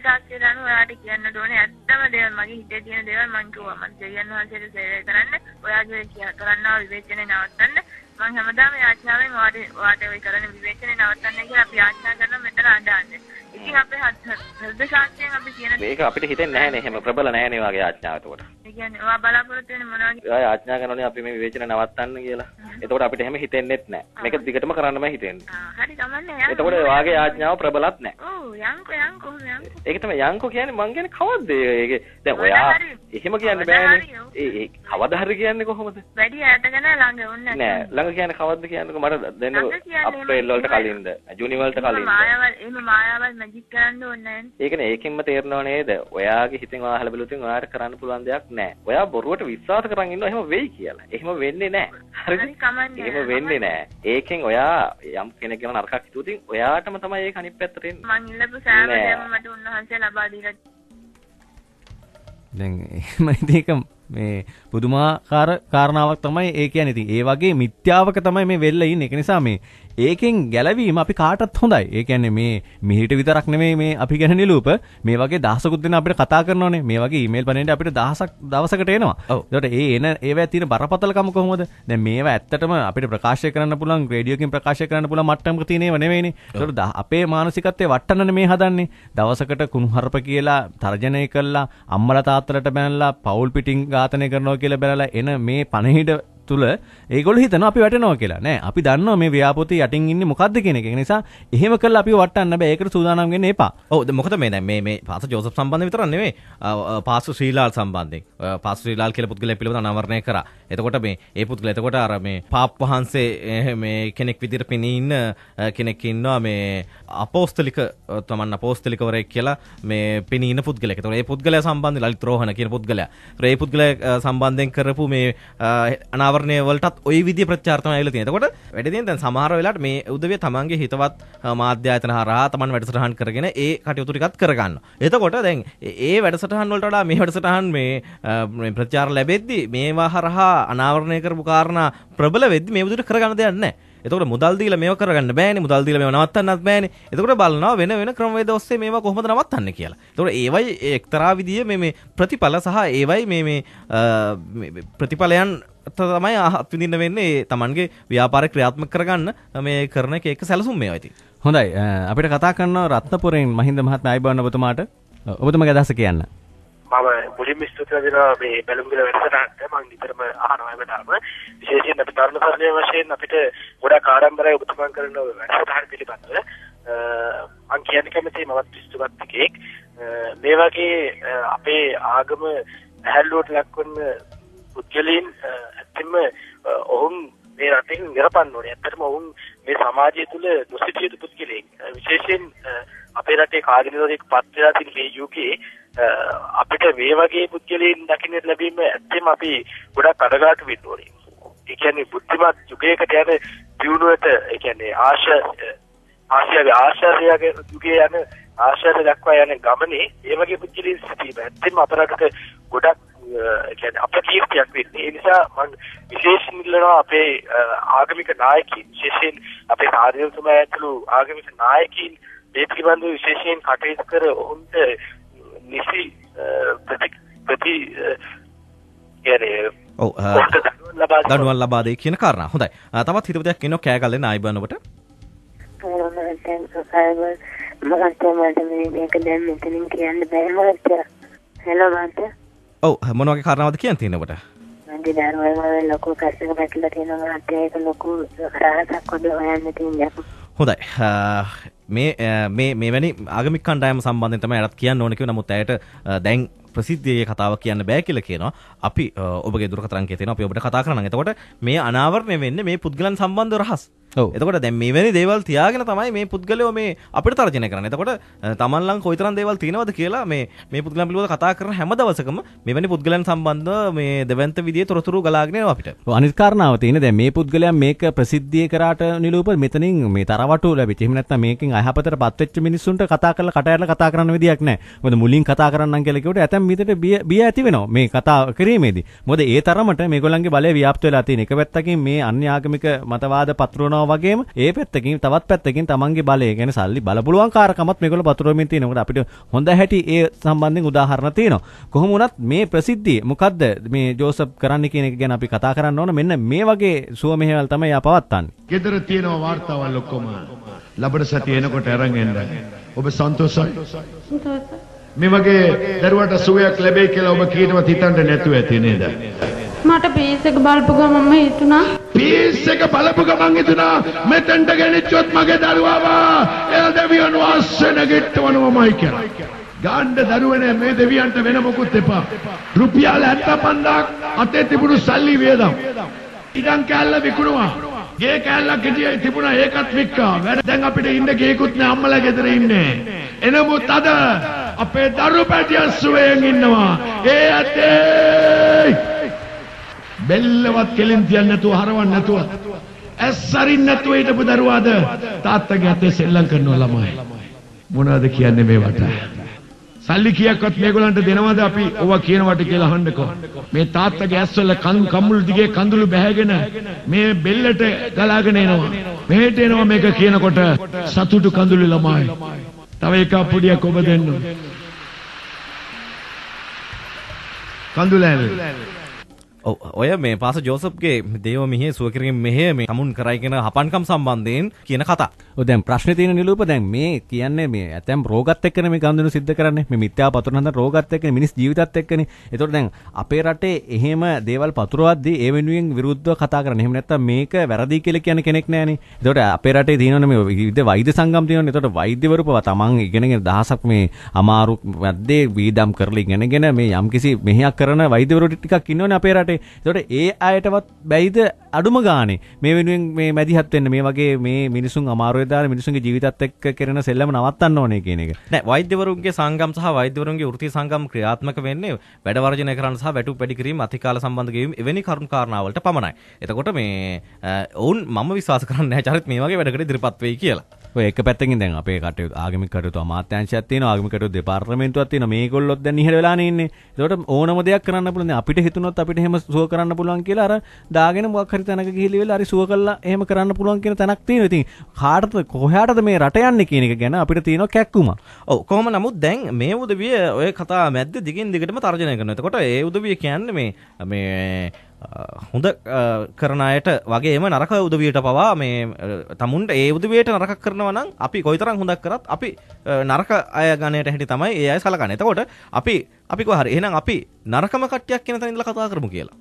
සාක්ෂියට අනුව ඔයාට කියන්න ඕනේ ඇත්තම දේවල් මගේ හිතේ තියෙන දේවල් මං කිව්වා මං දෙවියන් වහන්සේට සේවය කරන්න ඔයාගේ කරන්නා විවේචනේ නවත්තන්න මං හැමදාම යාඥාවෙන් ඔයාට ඔය කරන විවේචනේ නවත්තන්න කියලා අපි යාඥා කරනවා මෙතන අඬන්නේ. ඉතින් අපේ හෘද සාක්ෂියෙන් අපි කියන මේක අපිට හිතෙන්නේ නැහැ නේ එහෙම ප්‍රබල නැහැ නේ වගේ යාඥාව එතකොට. ඒ කියන්නේ ඔයා බලාපොරොත්තු වෙන්නේ මොනවද? ඔයා යාඥා කරනෝනේ අපි මේ විවේචන නවත්තන්න කියලා. එතකොට අපිට එහෙම හිතෙන්නෙත් නැහැ. මේක දිගටම කරන්නමයි හිතෙන්නේ. හරි ගමන්නේ යන්න. එතකොට ඔයාගේ යාඥාව ප්‍රබලත් නැහැ. ඔව් යන්කෝ. ඒක තමයි යන්කෝ කියන්නේ මං කියන්නේ කවද්ද ඒක? දැන් ඔයා එහෙම කියන්න බෑනේ. ඒ කවදා හරි කියන්නේ කොහොමද? වැඩි ඈතගෙන ළඟ වුණා. නෑ ළඟ කියන්නේ කවද්ද කියන්නකෝ මට දෙන්න අප්‍රේල් වලට කලින්ද ජූනි වලට කලින්ද? මායාවල් මැජික් කරන්න ඕනේ නෑනේ. ඒකනේ ඒකෙන්ම තේරෙනව නේද? ඔයාගේ හිතෙන් ඔයා අහලා බලුවොත් ඔයාට කරන්න පුළුවන් දෙයක් නෑ. ඔයා බොරුවට විශ්වාස කරන් ඉන්නවා එහෙම වෙයි කියලා. එහෙම වෙන්නේ නෑ. හරිද? එහෙම වෙන්නේ නෑ. ඒකෙන් ඔයා යම් කෙනෙක් ගැන නරකක් හිතුවොත් ඔයාටම තමයි ඒක අනිත් පැත්තට එන්නේ. මං ඉල්ලපු සෑම දෙයක්ම මට උන්වහන්සේ ලබා දීලා. දැන් එහෙම ඉතින් මේ පුදුමාකාර කාරණාවක් තමයි ඒ කියන්නේ. ඉතින් ඒ වගේ මිත්‍යාවක තමයි මේ වෙල්ල ඉන්නේ. ඒක නිසා මේ ඒකෙන් ගැලවීම අපි කාටත් හොඳයි. ඒ කියන්නේ මේ මිහිට විතරක් නෙමෙයි මේ අපි ගැන නිලූප මේ වගේ දහසකුත් දෙන අපිට කතා කරනෝනේ. මේ වගේ ඊමේල් පණේට අපිට දහසක් දවසකට එනවා. ඒකට ඒවා තියෙන බරපතලකම කොහොමද? දැන් මේවා ඇත්තටම අපිට ප්‍රකාශ කරන්න පුළුවන් රේඩියෝකින් ප්‍රකාශ කරන්න පුළුවන් මට්ටමක තියෙන ඒවා නෙවෙයිනේ. ඒකට අපේ මානසිකත්වයේ වටන්නනේ මේ හදන්නේ. දවසකට කුණුහරුප කියලා තර්ජනය කළා අම්මලා තාත්තලට බැනලා පවුල් පිටින් ඝාතනය කරනවා කියලා බැලලා එන මේ පණහිඩ තුල ඒගොල්ලෝ හිතනවා අපි වැටෙනවා කියලා. නෑ අපි දන්නවා මේ ව්‍යාපෘති යටින් ඉන්නේ මොකද්ද කියන එක. ඒ නිසා එහෙම කළා අපිව වටන්න බෑ. ඒකට සූදානම් වෙන්න එපා. ඔව් මොකද මේ දැන් මේ පාස ජෝසප් සම්බන්ධ විතරක් නෙමෙයි. පාස ශ්‍රීලාල් සම්බන්ධයෙන්. පාස ශ්‍රීලාල් කියලා පුද්ගලයා පිළිබඳව අනාවරණය කරා. එතකොට මේ ඒ පුද්ගලයා එතකොට අර මේ පාප් වහන්සේ මේ කෙනෙක් විදිහට පෙනී ඉන්න කෙනෙක් ඉන්නවා මේ අපෝස්තලික තමන් අපෝස්තලිකවරයෙක් කියලා මේ පෙනී ඉන්න පුද්ගලයෙක්. එතකොට ඒ පුද්ගලයා සම්බන්ධ ලලිත් රෝහණ කියන පුද්ගලයා. ඒ පුද්ගලයා සම්බන්ධයෙන් කරපු මේ අනාවරණය වලටත් ওই විදිය ප්‍රචාර තමයි ඇවිල්ලා තියෙන්නේ. එතකොට වැඩි දෙන දැන් සමහර වෙලාවට මේ උදවිය තමන්ගේ හිතවත් මාධ්‍ය ආයතන හරහා තමන් වැඩසටහන් කරගෙන ඒ කටයුතු ටිකත් කරගන්නවා. එතකොට දැන් ඒ වැඩසටහන් වලට වඩා මේ වැඩසටහන් මේ ප්‍රචාර ලැබෙද්දි මේවා හරහා අනාවරණය කරපු කාරණා ප්‍රබල වෙද්දි මේ විදිහට කරගන්න දෙයක් නැහැ. එතකොට මුදල් දීලා මේව කරගන්න බෑනේ. මුදල් දීලා මේව නවත්තන්නත් බෑනේ. එතකොට බලනවා වෙන වෙන ක්‍රමවේද ඔස්සේ මේවා කොහොමද නවත්තන්නේ කියලා. එතකොට ඒවයි එක්තරා විදිහේ මේ ප්‍රතිඵල සහ ඒවයි මේ ප්‍රතිඵලයන් තමයි අත්විඳින්න වෙන්නේ තමන්ගේ ව්‍යාපාරය ක්‍රියාත්මක කරගන්න මේ කරන එක සැලසුම් මේවා ඉතින්. හොඳයි අපිට කතා කරනවා රත්නපුරෙන් මහින්ද මහත්මයා අයබෝන් ඔබතුමාට. ඔබතුමාගේ අදහස කියන්න. මම මුලින්ම ස්තුති කරනවා මේ බැලුම්ගල වැඩසටහනට. මම නිතරම අහනවා හැමදාම. විශේෂයෙන් අපි තරුණ සරණයේ වශයෙන් අපිට ගොඩක් ආඩම්බරයි ඔබතුමන් කරන වැඩසටහන පිළිබඳව. මම කියන්න කැමතියි මමත් විශ්වාසකෙක්. මේ වගේ අපේ ආගම ඇහැල්ලුවට ලක්වන පුද්ගලයන් ඇත්තම ඔවුන් මේ රටෙන් නිරපන්න ඕනේ. ඇත්තටම ඔවුන් මේ සමාජය තුළ නොසිටිය යුතු පුද්ගලයන්. විශේෂයෙන් අපේ රටේ කාර්යනිරෝධක පත් වෙලා තියෙන මේ යුගයේ අපිට මේ වගේ පුද්ගලයන් දකින්න ලැබීම ඇත්තම අපි ගොඩක් අඩගාටු වෙන්න ඕනේ. ඒ කියන්නේ බුද්ධිමත් යුගයකට යන දියුණුවට ඒ කියන්නේ ආශාරයේ යුගයේ යන ආශාර දක්වා යන ගමනේ මේ වගේ පුද්ගලයන් සිටීම ඇත්තම අපරාධක ගොඩක් කියන්නේ අපකීර්තියක් වෙන්නේ. ඒ නිසා මම විශේෂයෙන් ඉල්ලනවා අපේ ආගමික නායකයින් විශේෂයෙන් අපේ කාර්යතුමා ඇතුළු ආගමික නායකයින් මේ පිළිබඳව විශේෂයෙන් කටයුතු කර ඔවුන්ට නිසි ප්‍රති දඩුවම් ලබා දෙයි කියන කාරණා. හොඳයි. තවත් හිතපු දෙයක් ඉන්නව කෑ ගල්ලෙන් ආයිබන් ඔබට. ඔව් මොන වගේ කාරණාවද කියන්න තියෙන්නේ ඔබට? මන්දි දරුවෝ ලොකු කස්සක පැටලලා තියෙනවා. ඒක ලොකු රහසක් වගේ හොයන්න තියෙනවා. හොඳයි. මේ වැනි ආගමික කණ්ඩායම සම්බන්ධයෙන් තමයි අරත් කියන්න ඕනේ කිව්ව. නමුත් ඇයට දැන් ප්‍රසිද්ධියේ කතාව කියන්න බෑ කියලා කියනවා. අපි ඔබගේ දුරකථන අංකය තියෙනවා. අපි ඔබට කතා කරනවා. එතකොට මේ අනාවරණය වෙන්නේ මේ පුද්ගලයන් සම්බන්ධව රහස්. එතකොට දැන් මේ වැනි දේවල් තියාගෙන තමයි මේ පුද්ගලයෝ මේ අපිට තර්ජනය කරන්නේ. එතකොට තමන් ළඟ කොයිතරම් දේවල් තියෙනවද කියලා මේ පුද්ගලයන් පිළිබඳව කතා කරන හැම දවසකම මෙවැනි පුද්ගලයන් සම්බන්ධව මේ දෙවන්ත විදියේ තොරතුරු ගලාගෙන එනවා අපිට. අනිත් කාරණාව තියෙන්නේ දැන් මේ පුද්ගලයන් මේක ප්‍රසිද්ධියේ කරාට නිලූප මෙතනින් මේ තරවටු ලැබිච්ච. එහෙම නැත්නම් මේකෙන් අයහපතටපත් වෙච්ච මිනිස්සුන්ට කතා කරලා කට ඇරලා කතා කරන්න විදියක් නැහැ. මොකද මුලින් කතා කරන්නම් කියලා කිව්වට ඇතැම් විදිහට බිය ඇති වෙනවා මේ කතා කිරීමේදී. මොකද ඒ තරමට මේගොල්ලන්ගේ බලය ව්‍යාප්ත වෙලා තියෙන. එක පැත්තකින් මේ අන්‍ය ආගමික මතවාද පතුරවනවා වගේම ඒ පැත්තකින් තවත් පැත්තකින් තමන්ගේ බලය ගැන සල්ලි බලපුලුවන් කාරකමත් මේගොල්ලෝ පතුරවමින් තියෙනවා. මොකද අපිට හොඳ හැටි ඒ සම්බන්ධයෙන් උදාහරණ තියෙනවා. කොහොම වුණත් මේ ප්‍රසිද්ධිය මොකද්ද මේ ජෝසප් කරන්න කියන එක ගැන අපි කතා කරන්න ඕන. මෙන්න මේ වගේ සුව මෙහෙවල් තමයි යා පවත්වන්නේ. ගෙදර තියෙනවා වාර්තාවල් ඔක්කොම ලබන සතිය එනකොට අරන් එන්න. ඔබ සන්තෝෂයි? මේ වගේ දරුවට සුවයක් ලැබෙයි කියලා ඔබ කීනවත් හිතන්න නැතුව ඇති නේද? මට පීස් එක බලපු ගමන්ම හිතුණා. පීස් එක බලපු ගමන් හිතුණා මෙතෙන්ට ගෙනිච්චොත් මගේ දරුවාව එයා දෙවියන් වාසන ගෙට්ටවනවමයි කියලා. ගාන්න දරුවනේ මේ දෙවියන්ට වෙන මොකුත් එපා. රුපියල් 75000ක් අතේ තිබුණු සල්ලි වේදම්. ඉඩම් කැල්ල විකුණුවා. ගේ කැල්ලක් හිටියේ තිබුණා ඒකත් වික්කා. දැන් අපිට ඉන්න ගේකුත් නෑ අම්මලා ගෙදර ඉන්නේ. එනමුත් අද අපේ දරු පැටිය සුවයෙන් ඉන්නවා. ඒ ඇතේ බෙල්ලවත් කෙලින් තියන්න නැතුව හරවන්න නැතුව ඇස්සරින් නැතුව හිටපු දරුවාද තාත්තගේ අතේ සෙල්ලම් කරනවා ළමයි. මොනවද කියන්නේ මේවට? සල්ලි කීයක්වත් මේගොල්ලන්ට දෙනවද අපි ඔවා කියනවට කියලා අහන්නකෝ. මේ තාත්තගේ ඇස්වල කම්මුළු දිගේ කඳුළු බැහැගෙන මේ බෙල්ලට ගලාගෙන එනවා. මෙහෙට එනවා මේක කියනකොට සතුටු කඳුළු ළමයි. තව එකක් පොඩියක් ඔබ දෙන්න. කඳුළැල්. ඔය මේ පාස ජෝසප්ගේ දේව මෙහෙ සුවකිරීම මෙහෙ මේ කමුන් කරයි කියන හපන්කම් සම්බන්ධයෙන් කියන කතා. ඔය දැන් ප්‍රශ්නේ තියෙන නිලූප දැන් මේ කියන්නේ මේ ඇතැම් රෝගත් එක්කනේ මේ ගන්දුණු සිද්ධ කරන්නේ. මේ මිත්‍යා පතුරන හදන රෝගත් එක්කනේ මිනිස් ජීවිතත් එක්කනේ. ඒතකොට දැන් අපේ රටේ එහෙම දේවල් පතුරවද්දී ඒ වෙනුවෙන් විරුද්ධව කතා කරන්නේ. එහෙම නැත්නම් මේක වැරදි කියලා කියන කෙනෙක් නෑනේ. ඒතකොට අපේ රටේ තියෙනවනේ මේ විවිධ වෛද්‍ය සංගම් තියෙනවනේ. ඒතකොට වෛද්‍යවරු පවා තමන් ඉගෙනගෙන දහසක් මේ අමාරු වැද්දේ වීදම් කරලා ඉගෙනගෙන මේ යම්කිසි මෙහෙයක් කරන වෛද්‍යවරු ටිකක් ඉන්නවනේ අපේ රටේ. ඒතකොට ඒ අයටවත් බැයිද අඩුම ගානේ මේ වෙනුවෙන් මේ මැදිහත් වෙන්න මේ වගේ මේ මිනිසුන් අමාරුවේ දාන මිනිසුන්ගේ ජීවිතත් එක්ක කරන සෙල්ලම නවත්තන්න ඕනේ කියන එක. නෑ වෛද්‍යවරුන්ගේ සංගම් සහ වෛද්‍යවරුන්ගේ වෘත්තීය සංගම් ක්‍රියාත්මක වෙන්නේ වැඩ වර්ජනය කරන්න සහ වැටු පැඩි කිරීම අතිකාල සම්බන්ධ ගෙවීම එවැනි කරුණු කාරණාවලට පමණයි. එතකොට මේ ඔවුන් මම විශ්වාස කරන්නේ නැහැ චරිත මේ වගේ වැඩකට ඉදිරිපත් වෙයි කියලා. ඔය එක පැත්තකින් දැන් අපේ කටයුතු ආගමික කටයුතු අමාත්‍යාංශයක් තියෙනවා ආගමික කටයුතු දෙපාර්තමේන්තුවක් තියෙනවා මේගොල්ලොත් දැන් ඉහෙල වෙලානේ ඉන්නේ. ඒකට ඕනම දෙයක් කරන්න පුළුවන්. දැන් අපිට හිතුනොත් අපිට එහෙම සුව කරන්න පුළුවන් කියලා අර දාගෙන මොකක් හරි තැනක ගිහිල්ලා හරි සුව කළා එහෙම කරන්න පුළුවන් කියන තැනක් තියෙනවා. ඉතින් කාටද කොහාටද මේ රට යන්නේ කියන එක ගැන අපිට තියෙනවා කැක්කුම. ඔව් කොහොම නමුත් දැන් මේ උදවිය ඔය කතා මැද්ද දිගින් දිගටම තර්ජනය කරනවා. එතකොට ඒ උදවිය කියන්නේ මේ හොඳ කරන අයට වගේම නරක උදවියට පවා මේ තමුන්ට ඒ උදවියට නරක කරනවා නම් අපි කොයිතරම් හොඳක් කරත් අපි නරක අය ගණයට හැටි තමයි ඒ අය සලකන්නේ. එතකොට අපි කොහරි එහෙනම් අපි නරකම කට්ටියක් කියන තැන ඉඳලා කතා කරමු කියලා.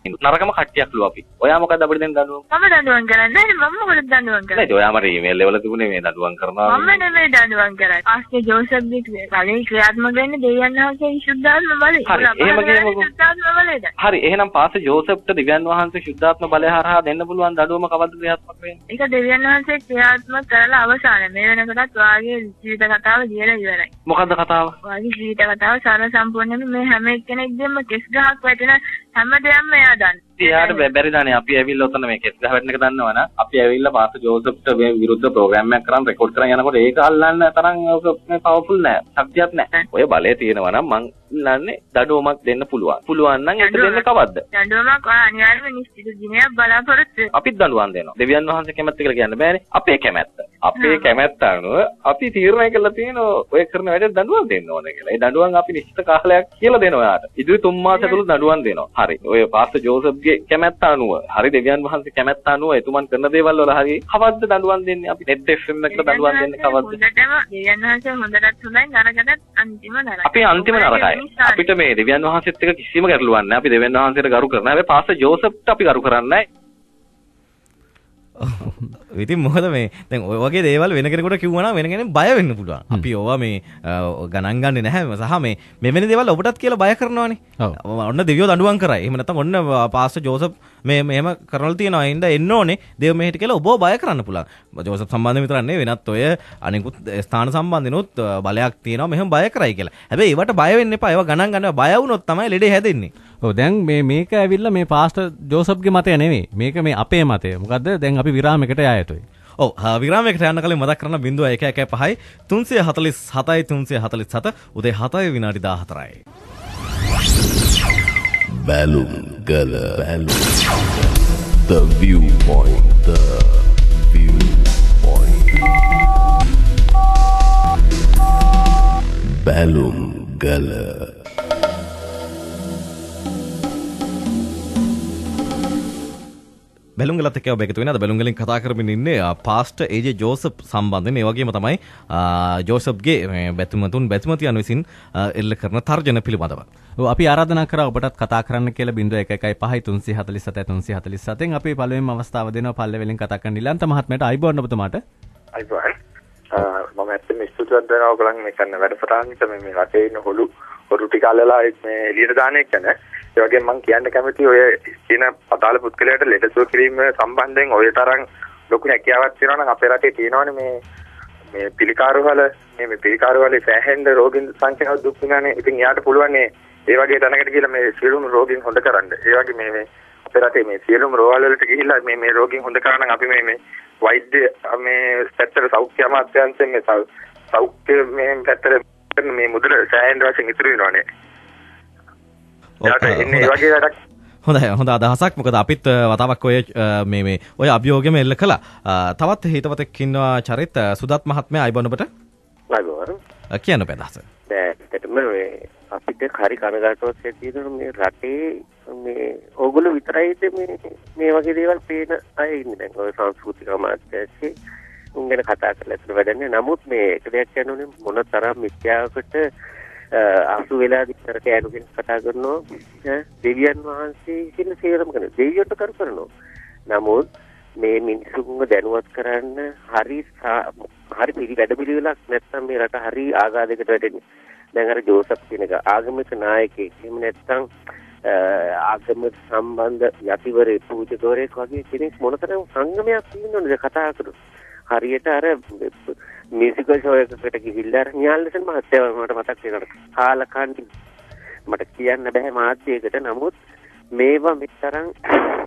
නරකම කට්ටියක්ලු අපි. ඔයා මොකද අපිට දැන් දඬුවම්? මම දඬුවම් කරන්නේ නැහැ. මම මොකද දඬුවම් කරන්නේ? නේද? ඔයා මට ඊමේල් එකවල තිබුණේ මේ දඬුවම් කරනවා. මම නෙමෙයි දඬුවම් කරන්නේ. ආස්කේ ජෝසප්ගේ කලින් ක්‍රියාත්මක වෙන්නේ දෙවියන් වහන්සේ ශුද්ධාත්ම බලය. හරි. එහෙම කියමුකෝ. ශුද්ධාත්ම බලයද? හරි. එහෙනම් පාස ජෝසප්ට දෙවියන් වහන්සේ ශුද්ධාත්ම බලය හරහා දෙන්න පුළුවන් දඬුවම කවද්ද ක්‍රියාත්මක වෙන්නේ? ඒක දෙවියන් වහන්සේ ක්‍රියාත්මක කරලා අවසානයේ මේ වෙනකොටත් වාගේ ජීවිත කතාව ලියලා ඉවරයි. මොකද්ද කතාව? වාගේ ජීවිත කතාව සර්ව සම්පූර්ණයෙන්ම මේ හැම එක්කෙනෙක්ගෙම කෙස් ගහක් වැටෙන හැම දෙයක්ම එයා දන්නේ. එයාට බැරිදානේ අපි ඇවිල්ලා උතන මේ කෙස් ගහ වැටෙන එක දන්නවනම් අපි ඇවිල්ලා පාස ජෝසප්ට මේ විරුද්ධ ප්‍රෝග්‍රෑම් එකක් කරන් රෙකෝඩ් කරන් යනකොට ඒක අල්ලන්න තරම් මේ පවර්ෆුල් නෑ. ශක්තියක් නෑ. ඔය බලය තියෙනවා නම් මං ඉල්ලන්නේ දඬුවමක් දෙන්න පුළුවන්. පුළුවන් නම් ඒක දෙන්න කවද්ද? දඬුවමක් අනිවාර්යයෙන්ම නිශ්චිත දිනයක් බලාපොරොත්තු. අපිත් දඬුවම් දෙනවා. දෙවියන් වහන්සේ කැමැත්ත කියලා කියන්න බෑනේ. අපේ කැමැත්ත. අපේ කැමැත්ත අනුව අපි තීරණය කළා තියෙනවා ඔය කරන වැඩේ දඬුවම් දෙන්න ඕනේ කියලා. ඒ දඬුවම් අපි නිශ්චිත කාලයක් කියලා දෙනවා යාට. ඉදිරි 3 මාස ඇතුළත දඬුවම් දෙනවා. හරි. ඔය පාස්ටර් ජෝසප්ගේ කැමැත්ත අනුව හරි දෙවියන් වහන්සේ කැමැත්ත අනුව එතුමන් කරන දේවල් වල හරි කවද්ද දඬුවම් දෙන්නේ? අපි net FM එකට දඬුවම් දෙන්නේ කවද්ද? දෙවියන් වහන්සේ හොඳටත් හොඳයි නරකටත් අන්තිම නරකයි. අපි අන්තිම නරකයි. අපිට මේ දෙවියන් වහන්සේත් එක්ක කිසිම ගැටලුවක් නැහැ. අපි දෙවියන් වහන්සේට ගරු කරනවා. හැබැයි පාස්ටර් ජෝසප්ට අපි ගරු කරන්නේ නැහැ. ඉතින් මොකද මේ දැන් ඔය වගේ දේවල් වෙන කෙනෙකුට කිව්වනම් වෙන කෙනෙක් බය වෙන්න පුළුවන්. අපි ඕවා මේ ගණන් ගන්නේ නැහැ. සහ මේ මෙවැනි දේවල් ඔබටත් කියලා බය කරනවානේ. ඔන්න දෙවියෝ දඬුවම් කරයි. එහෙම නැත්නම් ඔන්න පාස්ටර් ජෝසප් මේ මෙහෙම කරනවල තියෙනවා. ඉන්න එන්න ඕනේ. දේව මෙහෙට කියලා ඔබව බය කරන්න පුළුවන්. ජෝසප් සම්බන්ධයෙන් විතරක් නෙවෙයි වෙනත් ඔය අනිකුත් ස්ථාන සම්බන්ධිනුත් බලයක් තියෙනවා. මෙහෙම බය කරයි කියලා. හැබැයි ඒවට බය වෙන්න එපා. ඒවා ගණන් ගන්න බය වුණොත් තමයි ලෙඩේ හැදෙන්නේ. ඔව් දැන් මේක ඇවිල්ලා මේ පාස්ටර් ජෝසප්ගේ මතය නෙවෙයි. මේක මේ අපේ මතය. මොකද්ද? දැන් අපි විරාමයකට යා යුතුයි. ඔව් විරාමයකට යන්න කලින් මතක් කරන්න 0115 347 347 උදේ 7 විනාඩි 14යි. Balloon Gala. The viewpoint. The viewpoint. Balloon Gala. බැලුම්ගලත් එක්ක ඔබ එකතු වෙනවා. බැලුම්ගලින් කතා කරමින් ඉන්නේ පාස්ටර් ඒජේ ජෝසප් සම්බන්ධයෙන්. ඒ වගේම තමයි ජෝසප්ගේ බැතිමතියන් විසින් එල්ල කරන තර්ජන පිළිබඳව. ඔව් අපි ආරාධනා කරා ඔබටත් කතා කරන්න කියලා 0115 347 347න් අපි පළවෙනිම අවස්ථාව දෙනවා පල්ලෙවලින් කතා කරන්න ඉලන්ත මහත්මයාට අයිබෝන් ඔබතුමාට. අයිබෝන්. මම ඇත්තටම ස්තුතිවන්ත වෙනවා ඔයගොල්ලන් මේ කරන වැඩසටහනට මේ රටේ ඉන්න හොරු ටික අල්ලලා මේ එළියට දාන එක නේ. ඒ වගේම මම කියන්න කැමතියි ඔය කියන අදාළ පුද්ගලයාට ලෙඩසුව කිරීම සම්බන්ධයෙන් ඔය තරම් ලොකු හැකියාවක් තියෙනවා නම් අපේ රටේ තියෙනවනේ මේ පිළිකාරුවල මේ පිළිකාරුවල සෑහෙන රෝගීන් සංඛ්‍යාව දුක් විඳිනනේ. ඉතින් යාට පුළුවන් ඒ වගේ තැනකට ගිහලා මේ සියලුම රෝගීන් හොඳ කරන්න. ඒ වගේ මේ අපේ රටේ මේ සියලුම රෝහල් වලට ගිහිල්ලා මේ රෝගීන් හොඳ කරා නම් අපි මේ වෛද්‍ය මේ පැත්තට සෞඛ්‍ය අමාත්‍යාංශයෙන් මේ සෞඛ්‍ය මේ පැත්තට මේ මුදල සෑහෙන වශයෙන් ඉතුරු වෙනවානේ. ඒ වගේ වැඩක් හොඳයි හොඳ අදහසක්. මොකද අපිත් වතාවක් ඔය අභියෝගෙම එල්ල කළා. තවත් හිතවතෙක් ඉන්නවා චරිත සුදත් මහත්මයා අයබෝන් ඔබට. අයබෝන්. කියන්න බෑදහස. දැන් අපිට හරි කනගාටුවක් තියෙනවා මේ රටේ මේ ඕගොල්ලෝ විතරයිද මේ වගේ දේවල් පේන අය ඉන්නේ. දැන් ඔය සංස්කෘතික අමාත්‍යාංශයේ උන්ගෙන කතා කරලා ඉතල වැඩන්නේ. නමුත් මේ එක දෙයක් කියනෝනේ මොන තරම් මිත්‍යාවකට අසු වෙලා දිතරට යනුගෙන කතා කරනවා දෙවියන් වහන්සේ කියන සේරම කරන දෙවියන්ට කරනවා. නමුත් මේ මිනිසුන්ව දැනුවත් කරන්න හරි වැඩ පිළිවෙලක් නැත්නම් මේ රට හරි ආගාදයකට වැටෙන්නේ. දැන් අර ජෝසප් කියන එක ආගමික නායකයෙක් එහෙම නැත්නම් ආගමික සම්බන්ධ යතිවරේ පූජකවරයෙක් වගේ කෙනෙක් මොනතරම් සංගමයක් තියෙනවද කතා කරන්නේ. හරියට අර මියුසිකල් ෂෝ එකකට ගිහිල්ලා න්‍යාල්ලසන් මහත්තයා මට මතක් වෙනවා. කාලකන්ණි මට කියන්න බෑ මාධ්‍යයකට. නමුත් මේවා මෙතරම්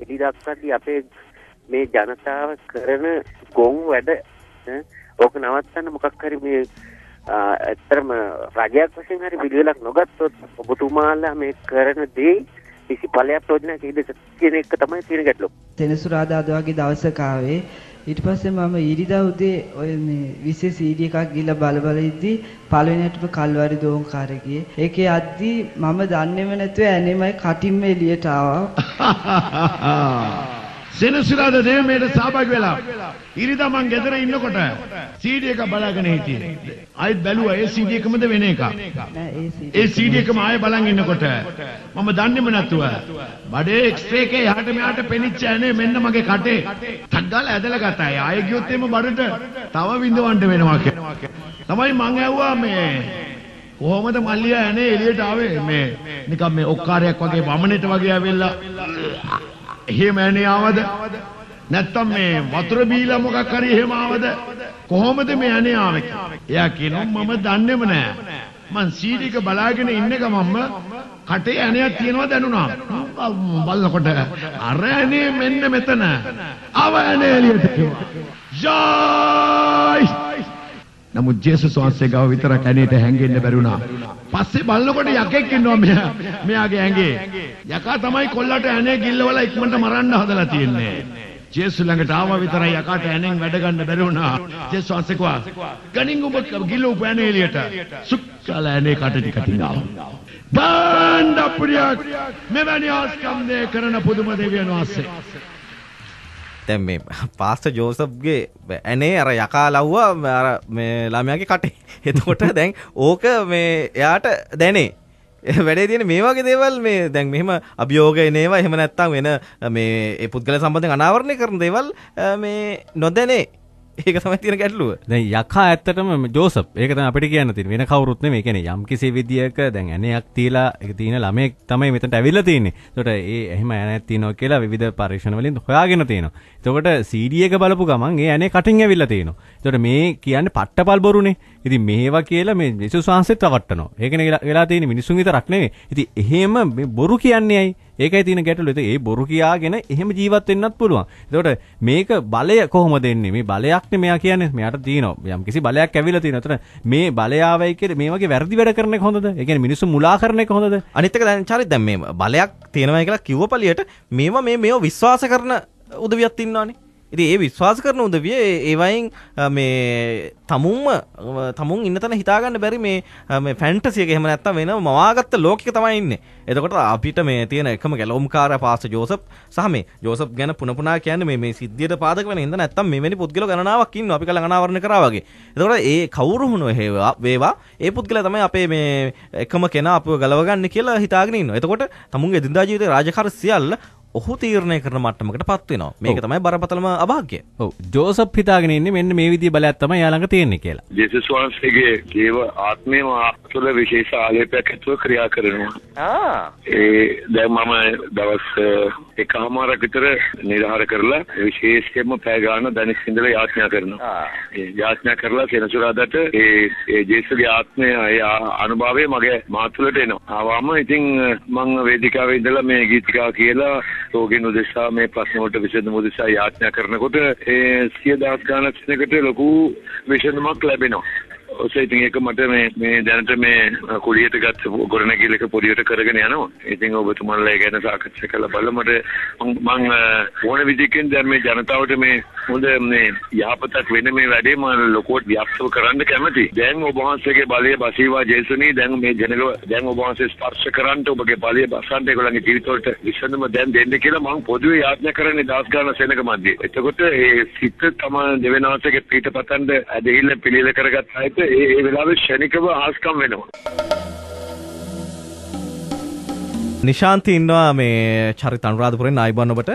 ඉලි දක්වද්දී අපේ මේ ජනතාව කරන ගොන් වැඩ ඕක නවත්තන්න මොකක් හරි මේ ඇත්තටම රජයක් වශයෙන් හරි පිළිවෙලක් නොගත්තොත් ඔබතුමාලා මේ කරන දේ කිසි ඵලයක් ප්‍රයෝජනයක් ඉද කියන එක තමයි තියෙන ගැටලුව. සෙනසුරාදා අද වගේ දවසක ආවේ ඊට පස්සේ මම ඊරිදා උදේ ඔය මේ විශේෂ CD එකක් ගිහලා බල ඉද්දි පළවෙනියටම කල්වාරි දෝංකාරේ ගියේ. ඒකේ අද්දි මම දන්නේම නැතුව ඇනේමයි කටින්ම එළියට ආවා. සෙනසුරාදා දේමේට සහභාගී වෙලා ඉරිදා මං ගෙදර ඉන්නකොට CD එක බලාගෙන හිටියේ. ආයෙත් බැලුවා ඒ CD එකමද වෙන එකක්. ඒ CD එකම ආයෙ බලන් ඉන්නකොට මම දන්නේම නැතුව බඩේ එක්ස්රේ එකේ යහට මෙහාට පෙනිච්ච ඇනේ මෙන්න මගේ කටේ ටක් ගාලා ඇදලා ගත්තා. ආයෙ ගියොත් එimhe බඩට තව විඳවන්න වෙනවා කියලා. තමයි මං ඇහුවා මේ කොහොමද මල්ලියා ඇනේ එළියට ආවේ මේ නිකන් මේ ඔක්කාරයක් වගේ වමනෙට වගේ ආවෙලා එහෙම ඇනේ ආවද නැත්තම් මේ වතුර බීලා මොකක් හරි එහෙම ආවද කොහොමද මේ ඇනේ ආවේ එයා කියනවා මම දන්නේම නෑ මං CD එක බලාගෙන ඉන්න ගමන්ම කටේ ඇනයක් තියෙනවා දැනුණා බලනකොට අර ඇනේ මෙන්න මෙතන ආව ඇනේ එළියට ජයි නමුත් ජේසුස් වහන්සේ ගාව විතරක් ඇනේට හැංගෙන්න බැරුණා. පස්සේ බලනකොට යකෙක් ඉන්නවා මෙයාගේ ඇඟේ. යකා තමයි කොල්ලට ඇනේ ගිල්ලවල ඉක්මනට මරන්න හදලා තියෙන්නේ. ජේසුස් ළඟට ආවා විතරයි යකාට ඇනෙන් වැඩ ගන්න බැරි වුණා. ජේසුස් වහන්සේ කිව්වා ගණින් ඔබ ගිල්ලුව ඇනේ එළියට. සුක්කල ඇනේ කට ටිකකින් ආවා. බණ්ඩ අප්‍රියක් මෙවැනි ආස්කම්නේ කරන පුදුම දෙවියන් වහන්සේ. දැන් මේ පාස්ටර් ජෝසප්ගේ ඇනේ අර යකා ලව්වා අර මේ ළමයාගේ කටේ. එතකොට දැන් ඕක මේ එයාට දැනේ. වැඩේ තියෙන මේ වගේ දේවල් මේ දැන් මෙහෙම අභියෝග එනේවා එහෙම නැත්නම් වෙන මේ ඒ පුද්ගල සම්බන්ධයෙන් අනාවරණය කරන දේවල් මේ නොදැනේ. ඒක තමයි තියෙන ගැටලුව. දැන් යකා ඇත්තටම ජෝසප් ඒක තමයි අපිට කියන්න තියෙන්නේ. වෙන කවුරුත් නෙමෙයි. කියන්නේ යම් කිසි විදියක දැන් ඇණයක් තියලා ඒක තියෙන ළමයෙක් තමයි මෙතනට ඇවිල්ලා තියෙන්නේ. ඒකට ඒ එහෙම ඇණයක් තියෙනවා කියලා විවිධ පරීක්ෂණ වලින් හොයාගෙන තියෙනවා. එතකොට CD එක බලපු ගමන් ඒ ඇණේ කටින් ඇවිල්ලා තියෙනවා. එතකොට මේ කියන්නේ පට්ටපල් බොරුනේ. ඉතින් මේවා කියලා මේ යේසුස් වහන්සේත් රවට්ටනවා. ඒකනේ වෙලා තියෙන්නේ මිනිසුන් විතරක් නෙමෙයි. ඉතින් එහෙම මේ බොරු කියන්නේ ඇයි? ඒකයි තියෙන ගැටලුව. ඒ බොරු කියාගෙන එහෙම ජීවත් වෙන්නත් පුළුවන්. එතකොට මේක බලය කොහොමද එන්නේ? මේ බලයක්නේ මෙයා කියන්නේ. මෙයාට තියෙනවා යම් කිසි බලයක් ඇවිල්ලා තියෙනවා. එතන මේ බලය ආවයි කියලා මේ වගේ වැරදි වැඩ කරන එක හොඳද? ඒ කියන්නේ මිනිස්සු මුලා කරන එක හොඳද? අනිත් එක දැන් චරිත දැන් මේ බලයක් තියෙනවා කියලා කිව්ව පළියට මේව විශ්වාස කරන උදවියක් ඉන්නවනේ. ඉතින් ඒ විශ්වාස කරන උදවිය ඒ වයින් මේ තමුන් ඉන්න තැන හිතා ගන්න බැරි මේ ෆැන්ටසි එක එහෙම නැත්තම් වෙන මවාගත්ත ලෝකයක තමයි ඉන්නේ. එතකොට අපිට මේ තියෙන එකම ගැලවුම්කාර පාස්ටර් ජෝසප් සහ මේ ජෝසප් ගැන පුනපුනා කියන්නේ මේ සිද්ධියට පාදක වෙන හින්දා නැත්තම් මෙවැනි පුද්ගලයෝ ගණනාවක් ඉන්නවා අපි කලින් අනාවරණය කරා වගේ. එතකොට ඒ කවුරු වුණෝ වේවා ඒ පුද්ගලයා තමයි අපේ මේ එකම කෙනා අපව ගලවගන්නේ කියලා හිතාගෙන ඉන්නවා. එතකොට තමුන්ගේ දිනදා ජීවිතේ රාජකාරී සියල්ල ඔහු තීරණය කරන මට්ටමකට පත් වෙනවා. මේක තමයි බරපතලම අභාග්‍යය. ඔව් ජෝසප් හිතාගෙන ඉන්නේ මෙන්න මේ විදිහේ බලයක් තමයි යා ළඟ තියෙන්නේ කියලා. ජේසුස් වහන්සේගේ දේව ආත්මයම තුළ විශේෂ ආලේපයක් ඇතුව ක්‍රියා කරනවා. දැන් මම දවස් එකමාරක් විතර නිරහර කරලා විශේෂයෙන්ම පැය ගන්න දැනෙස් ඉඳලා යාඥා කරනවා. යාඥා කරලා සෙනසුරාදාට ඒ ජේසුස්ගේ ආත්මය ඒ අනුභවය මගේ මා තුළට එනවා. ආවම ඉතින් මම වේදිකාවේ ඉඳලා මේ ගීතිකා කියලා රෝගීන් උදෙසා මේ ප්‍රශ්න වලට විසඳුම උදෙසා යාඥා කරනකොට 100,000 ගණනකට ලොකු විසඳුමක් ලැබෙනවා. ඔසේ ඉතින් ඒක මට මේ දැනට මේ කුලියට ගත්ත ගොඩනැගිල්ලක පොඩියට කරගෙන යනවා. ඉතින් ඔබතුමාලා ඒ ගැන සාකච්ඡා කරලා බලමු. මම ඕන විදිහකින් දැන් මේ ජනතාවට මේ හොඳ මේ යහපතක් වෙන මේ වැඩේ මම ලොකුවට ව්‍යාප්තව කරන්න කැමතියි. දැන් ඔබ වහන්සේගේ බලය බසීවා ජේසුනි දැන් මේ දැන් ඔබ වහන්සේ ස්පර්ශ කරන්න ඔබගේ බලය බසන්න ඒගොල්ලන්ගේ ජීවිතවලට විසඳුම දැන් දෙන්න කියලා මම පොදුවේ යාඥා කරන්නේ දවස් ගාන සෙනග මැදේ. එතකොට ඒ සිත් තමයි දෙවෙනාසගේ පිටපතන්ද ඇදහිල්ල පිළිල කරගත් අයට ඒ වෙලාවේ ශනිකව ආස්කම් වෙනවා. නිශාන්ති ඉන්නවා මේ චරිත අනුරාධපුරෙන් ආයිබන් ඔබට.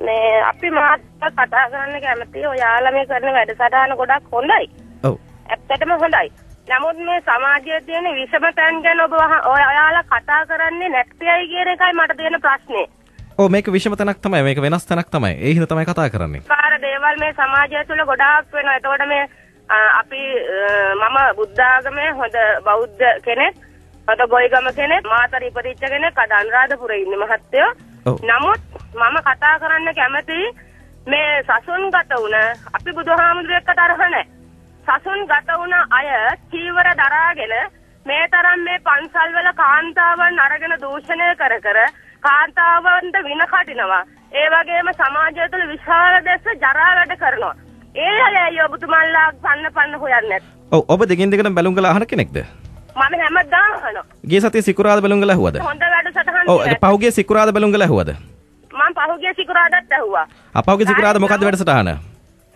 මේ අපි මාත් කතා කරන්න කැමතියි. ඔයාලා මේ කරන වැඩසටහන ගොඩක් හොඳයි. ඔව්. ඇත්තටම හොඳයි. නමුත් මේ සමාජයේ තියෙන විෂම තැන් ගැන ඔයාලා කතා කරන්නේ නැත්තේයි කියන එකයි මට තියෙන ප්‍රශ්නේ. ඔව් මේක විෂම තැනක් තමයි. මේක වෙනස් තැනක් තමයි. ඒ හින්දා තමයි කතා කරන්නේ. පාර දේවල් මේ සමාජය තුළ ගොඩාක් වෙනවා. එතකොට මේ අපි මම බුද්ධ ආගමේ හොඳ බෞද්ධ කෙනෙක්, හොඳ ගොයිගම කෙනෙක්, මාතර ඉපදිච්ච කෙනෙක්, අද අනුරාධපුරේ ඉන්නේ මහත්තයෝ. නමුත් මම කතා කරන්න කැමති මේ සසුන්ගත වුණ අපි බුදුහාමුදුරුවෝ එක්ක තරහ නැහැ. සසුන්ගත වුණ අය චීවර දරාගෙන මේ තරම් මේ පන්සල් වල කාන්තාවන් අරගෙන දූෂණය කර කාන්තාවන්ට වින කටිනවා. ඒ වගේම සමාජය තුළ විශාල දැස ජරා වැඩ කරනවා. ඒ අය ඔබතුමාලා පන්න හොයන්නේ. ඔව් ඔබ දෙකින් දෙකට බැලුම් ගලා අහන කෙනෙක්ද? මම හැමදාම අහනවා. ගිය සතියේ සිකුරාදා බැලුම් ගලා ඇහුවද? හොඳ වැඩසටහන්. ඔව් පහුගිය සිකුරාදා බැලුම් ගලා ඇහුවද? මම පහුගිය සිකුරාදාත් ඇහුවා. පහුගිය සිකුරාදා මොකද්ද වැඩසටහන?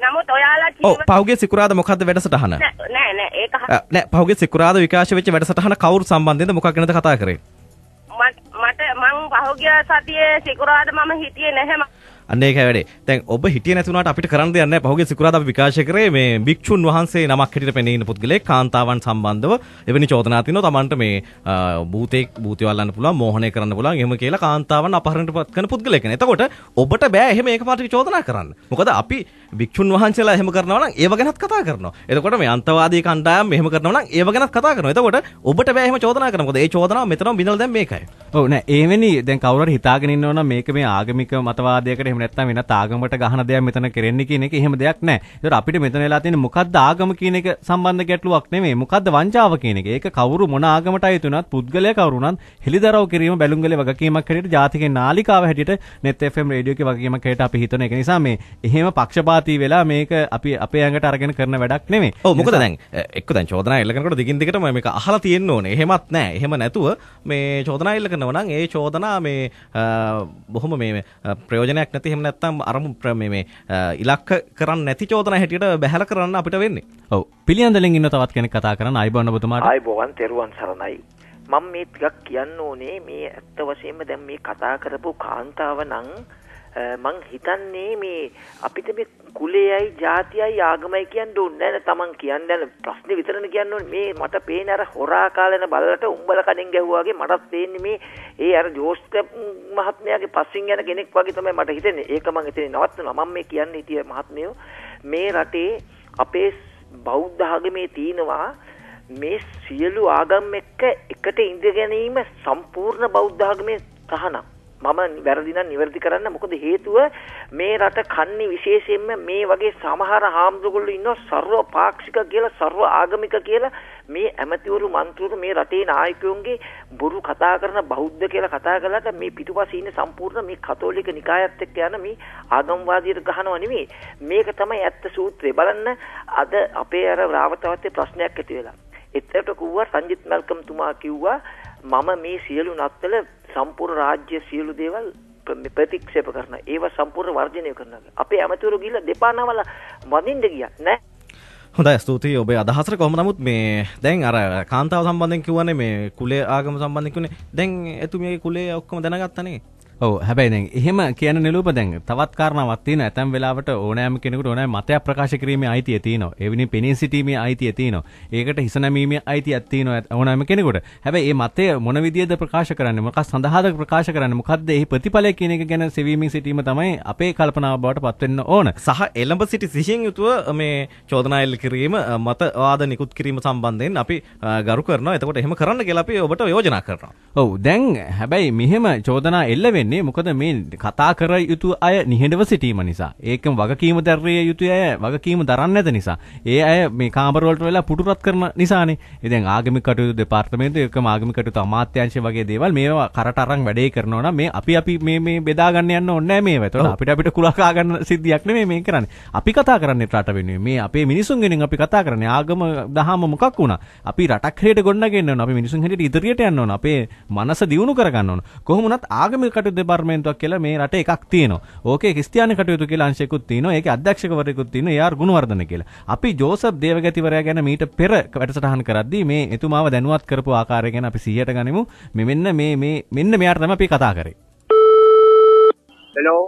නමුත් ඔයාලා ඔව් පහුගිය සිකුරාදා මොකද්ද වැඩසටහන? නෑ ඒක නෑ පහුගිය සිකුරාදා විකාශ වෙච්ච වැඩසටහන කවුරු සම්බන්ධයෙන්ද මොකක් ගැනද කතා කරේ? මම පහුගිය සතියේ සිකුරාදා මම හිටියේ නැහැ. අන්න ඒකයි වැඩේ. දැන් ඔබ හිටියේ නැති වුණාට අපිට කරන්න දෙයක් නැහැ. පහුගිය සිකුරාදා අපි විකාශ කරේ මේ භික්ෂුන් වහන්සේ නමක් හැටියට පෙනී ඉන්න පුද්ගලෙක් කාන්තාවන් සම්බන්ධව එවැනි චෝදනා තිනවා. Tamanට මේ භූතය වල්ලන්න පුළුවන්, මෝහනය කරන්න පුළුවන්. එහෙම කියලා කාන්තාවන් අපහරණයටපත් කරන පුද්ගලෙක් කෙනෙක්. එතකොට ඔබට බෑ එහෙම ඒකපාරට චෝදනා කරන්න. මොකද අපි භික්ෂුන් වහන්සේලා එහෙම කරනවා නම් ඒව ගැනත් කතා කරනවා. එතකොට මේ අන්තවාදී කණ්ඩායම් එහෙම කරනවා නම් ඒව ගැනත් කතා කරනවා. එතකොට ඔබට බෑ එහෙම චෝදනා කරන්න. මොකද ඒ චෝදනාව මෙතනම බිනලා දැන් මේකයි. ඔව් නෑ එවැනි දැන් කවුරු හරි හිතාගෙන ඉන්නව නම් මේක මේ ආගමික මතවාදයකට එහෙම නැත්නම් වෙනත් ආගමකට ගහන දෙයක් මෙතන කරන්නේ කියන එක එහෙම දෙයක් නෑ. ඒතර අපිට මෙතන වෙලා තියෙන්නේ මොකද්ද ආගම කියන එක සම්බන්ධ ගැටලුවක් නෙමෙයි. මොකද්ද වංචාව කියන එක. ඒක කවුරු මොන ආගමට අයිති වුණත් පුද්ගලයා කවුරු වුණත් හෙලිදරව් කිරීම බැලුම්ගලේ වගකීමක් හැටියට ජාතිකේ නාලිකාව හැටියට net fm රේඩියෝ එකේ වගකීමක් හැටියට අපි හිතන එක නිසා මේ එහෙම පක්ෂපාතී වෙලා මේක අපි අපේ ඇඟට අරගෙන කරන වැඩක් නෙමෙයි. ඔව් මොකද දැන් එක්ක දැන් චෝදනා එල්ල කරනකොට දිගින් දිගටම මේක අහලා තියෙන්න ඕනේ. එහෙමත් නෑ. එහෙම නැතුව මේ චෝදනා එල්ල කරනවා නම් ඒ චෝදනා මේ බොහොම මේ ප්‍රයෝජනයක් නැති එහෙම නැත්නම් අරමු මේ ඉලක්ක කරන්නේ නැති චෝදනා හැටියට බැහැලා කරන්න අපිට වෙන්නේ. ඔව් පිළියන්දලෙන් ඉන්න තවත් කෙනෙක් කතා කරන අයිබෝන් ඔබතුමාට. අයිබෝන් තෙරුවන් සරණයි. මම මේ ටිකක් කියන්න ඕනේ මේ ඇත්ත වශයෙන්ම දැන් මේ කතා කරපු කාන්තාව නම් මං හිතන්නේ මේ අපිට මේ කුලයයි ජාතියයි ආගමයි කියන්න ඕනේ නැහැ. තමන් කියන්නේ ප්‍රශ්නේ විතරනේ කියන්න ඕනේ. මේ මට පේන්නේ අර හොරා කාලේන බලලට උඹල කඩෙන් ගැහුවා වගේ මටත් පේන්නේ මේ ඒ අර ජෝස්ට් මහත්මයාගේ පස්සෙන් යන කෙනෙක් වගේ තමයි මට හිතෙන්නේ. ඒක මං හිතන්නේ නවත්තනවා. මම මේ කියන්නේ හිටියේ මහත්මයෝ මේ රටේ අපේ බෞද්ධ ආගමේ තියෙනවා මේ සියලු ආගම් එක්ක එකට ඉඳ ගැනීම සම්පූර්ණ බෞද්ධ ආගමේ තහනම්. මම වැරදි නම් නිවැරදි කරන්න. මොකද හේතුව මේ රට කන්නේ විශේෂයෙන්ම මේ වගේ සමහර හාමුදුරුවෝ ඉන්නවා සර්ව පාක්ෂික කියලා සර්ව ආගමික කියලා මේ ඇමතිවරු මන්ත්‍රීවරු මේ රටේ නායකයන්ගේ බොරු කතා කරන බෞද්ධ කියලා කතා කළාට මේ පිටුපස්සේ ඉන්නේ සම්පූර්ණ මේ කතෝලික නිකායත් එක්ක යන මේ ආගම්වාදීට ගහනව නෙමෙයි. මේක තමයි ඇත්ත සූත්‍රය. බලන්න අද අපේ අර රාවතවත්තේ ප්‍රශ්නයක් ඇති වෙලා. එතකොට කිව්වා සංජිත් මල්කම් තුමා කිව්වා මම මේ සියලු නත්තල සම්පූර්ණ රාජ්‍ය සියලු දේවල් ප්‍රතික්ෂේප කරනවා. ඒව සම්පූර්ණ වර්ජනය කරනවා. අපේ ඇමතිවරු ගිහිල්ලා දෙපානවල වදින්න ගියා නෑ. හොඳයි ස්තුතියි ඔබේ අදහසට. කොහොම නමුත් මේ දැන් අර කාන්තාව සම්බන්ධයෙන් කිව්වනේ මේ කුලයේ ආගම සම්බන්ධයෙන් කිව්නේ. දැන් එතුමියගේ කුලයේ ඔක්කොම දැනගත්තානේ. ඔව් හැබැයි දැන් එහෙම කියන නිලූප දැන් තවත් කාරණාවක් තියෙනවා. ඇතැම් වෙලාවට ඕනෑම කෙනෙකුට ඕනෑම මතයක් ප්‍රකාශ කිරීමේ අයිතිය තියෙනවා. ඒ වෙනින් පෙනී සිටීමේ අයිතිය තියෙනවා. ඒකට හිස නැමීමේ අයිතියක් තියෙනවා ඕනෑම කෙනෙකුට. හැබැයි මේ මතය මොන විදියද ප්‍රකාශ කරන්නේ? මොකක් සඳහාද ප්‍රකාශ කරන්නේ? මොකද්ද එහි ප්‍රතිඵලය කියන එක ගැන සෙවීමෙන් සිටීම තමයි අපේ කල්පනාව බවට පත් වෙන්න ඕන. සහ එළඹ සිටි සිහින් යුතුව මේ චෝදනා එල්ල කිරීම මතවාද නිකුත් කිරීම සම්බන්ධයෙන් අපි ගරු කරනවා. එතකොට එහෙම කරන්න කියලා අපි ඔබට යෝජනා කරනවා. ඔව් දැන් හැබැයි මෙහෙම චෝදනා එල්ල වෙන්නේ වෙන්නේ මොකද මේ කතා කර යුතු අය නිහඬව සිටීම නිසා. ඒකම වගකීම දරිය යුතු අය වගකීම දරන්නේ නැත නිසා. ඒ අය මේ කාමර වලට වෙලා පුටුරත් කරන නිසානේ. ඉතින් ආගමික කටයුතු දෙපාර්තමේන්තුව එකම ආගමික කටයුතු අමාත්‍යාංශ වගේ දේවල් මේවා කරට අරන් වැඩේ කරනවා නම් මේ අපි මේ බෙදා ගන්න යන්න ඕනේ නැහැ මේවා. ඒතකොට අපිට කුලකා ගන්න සිද්ධියක් නෙමෙයි මේ කරන්නේ. අපි කතා කරන්නේ රට වෙනුවෙන්. මේ අපේ මිනිසුන් වෙනුවෙන් අපි කතා කරන්නේ. ආගම දහම මොකක් වුණා. අපි රටක් හැටියට ගොඩනගෙන්න ඕන. අපි මිනිසුන් හැටියට ඉදිරියට යන්න ඕන. අපේ මනස දියුණු කරගන්න ඕන. කොහොම වුණත් ආගමික කටයුතු දෙපාර්තමේන්තුවක් කියලා මේ රටේ එකක් තියෙනවා. ඕකේ ක්‍රිස්තියානි කටයුතු කියලා අංශයකුත් තියෙනවා. ඒකේ අධ්‍යක්ෂකවරයෙකුත් තියෙනවා. AR ගුණවර්ධන කියලා. අපි ජෝසප් දේවගතිවරයා ගැන මීට පෙර වැඩසටහන් කරද්දී මේ එතුමාව දැනුවත් කරපු ආකාරය ගැන අපි 100ට ගනිමු. මෙන්න මෙයාට තමයි අපි කතා කරේ. හෙලෝ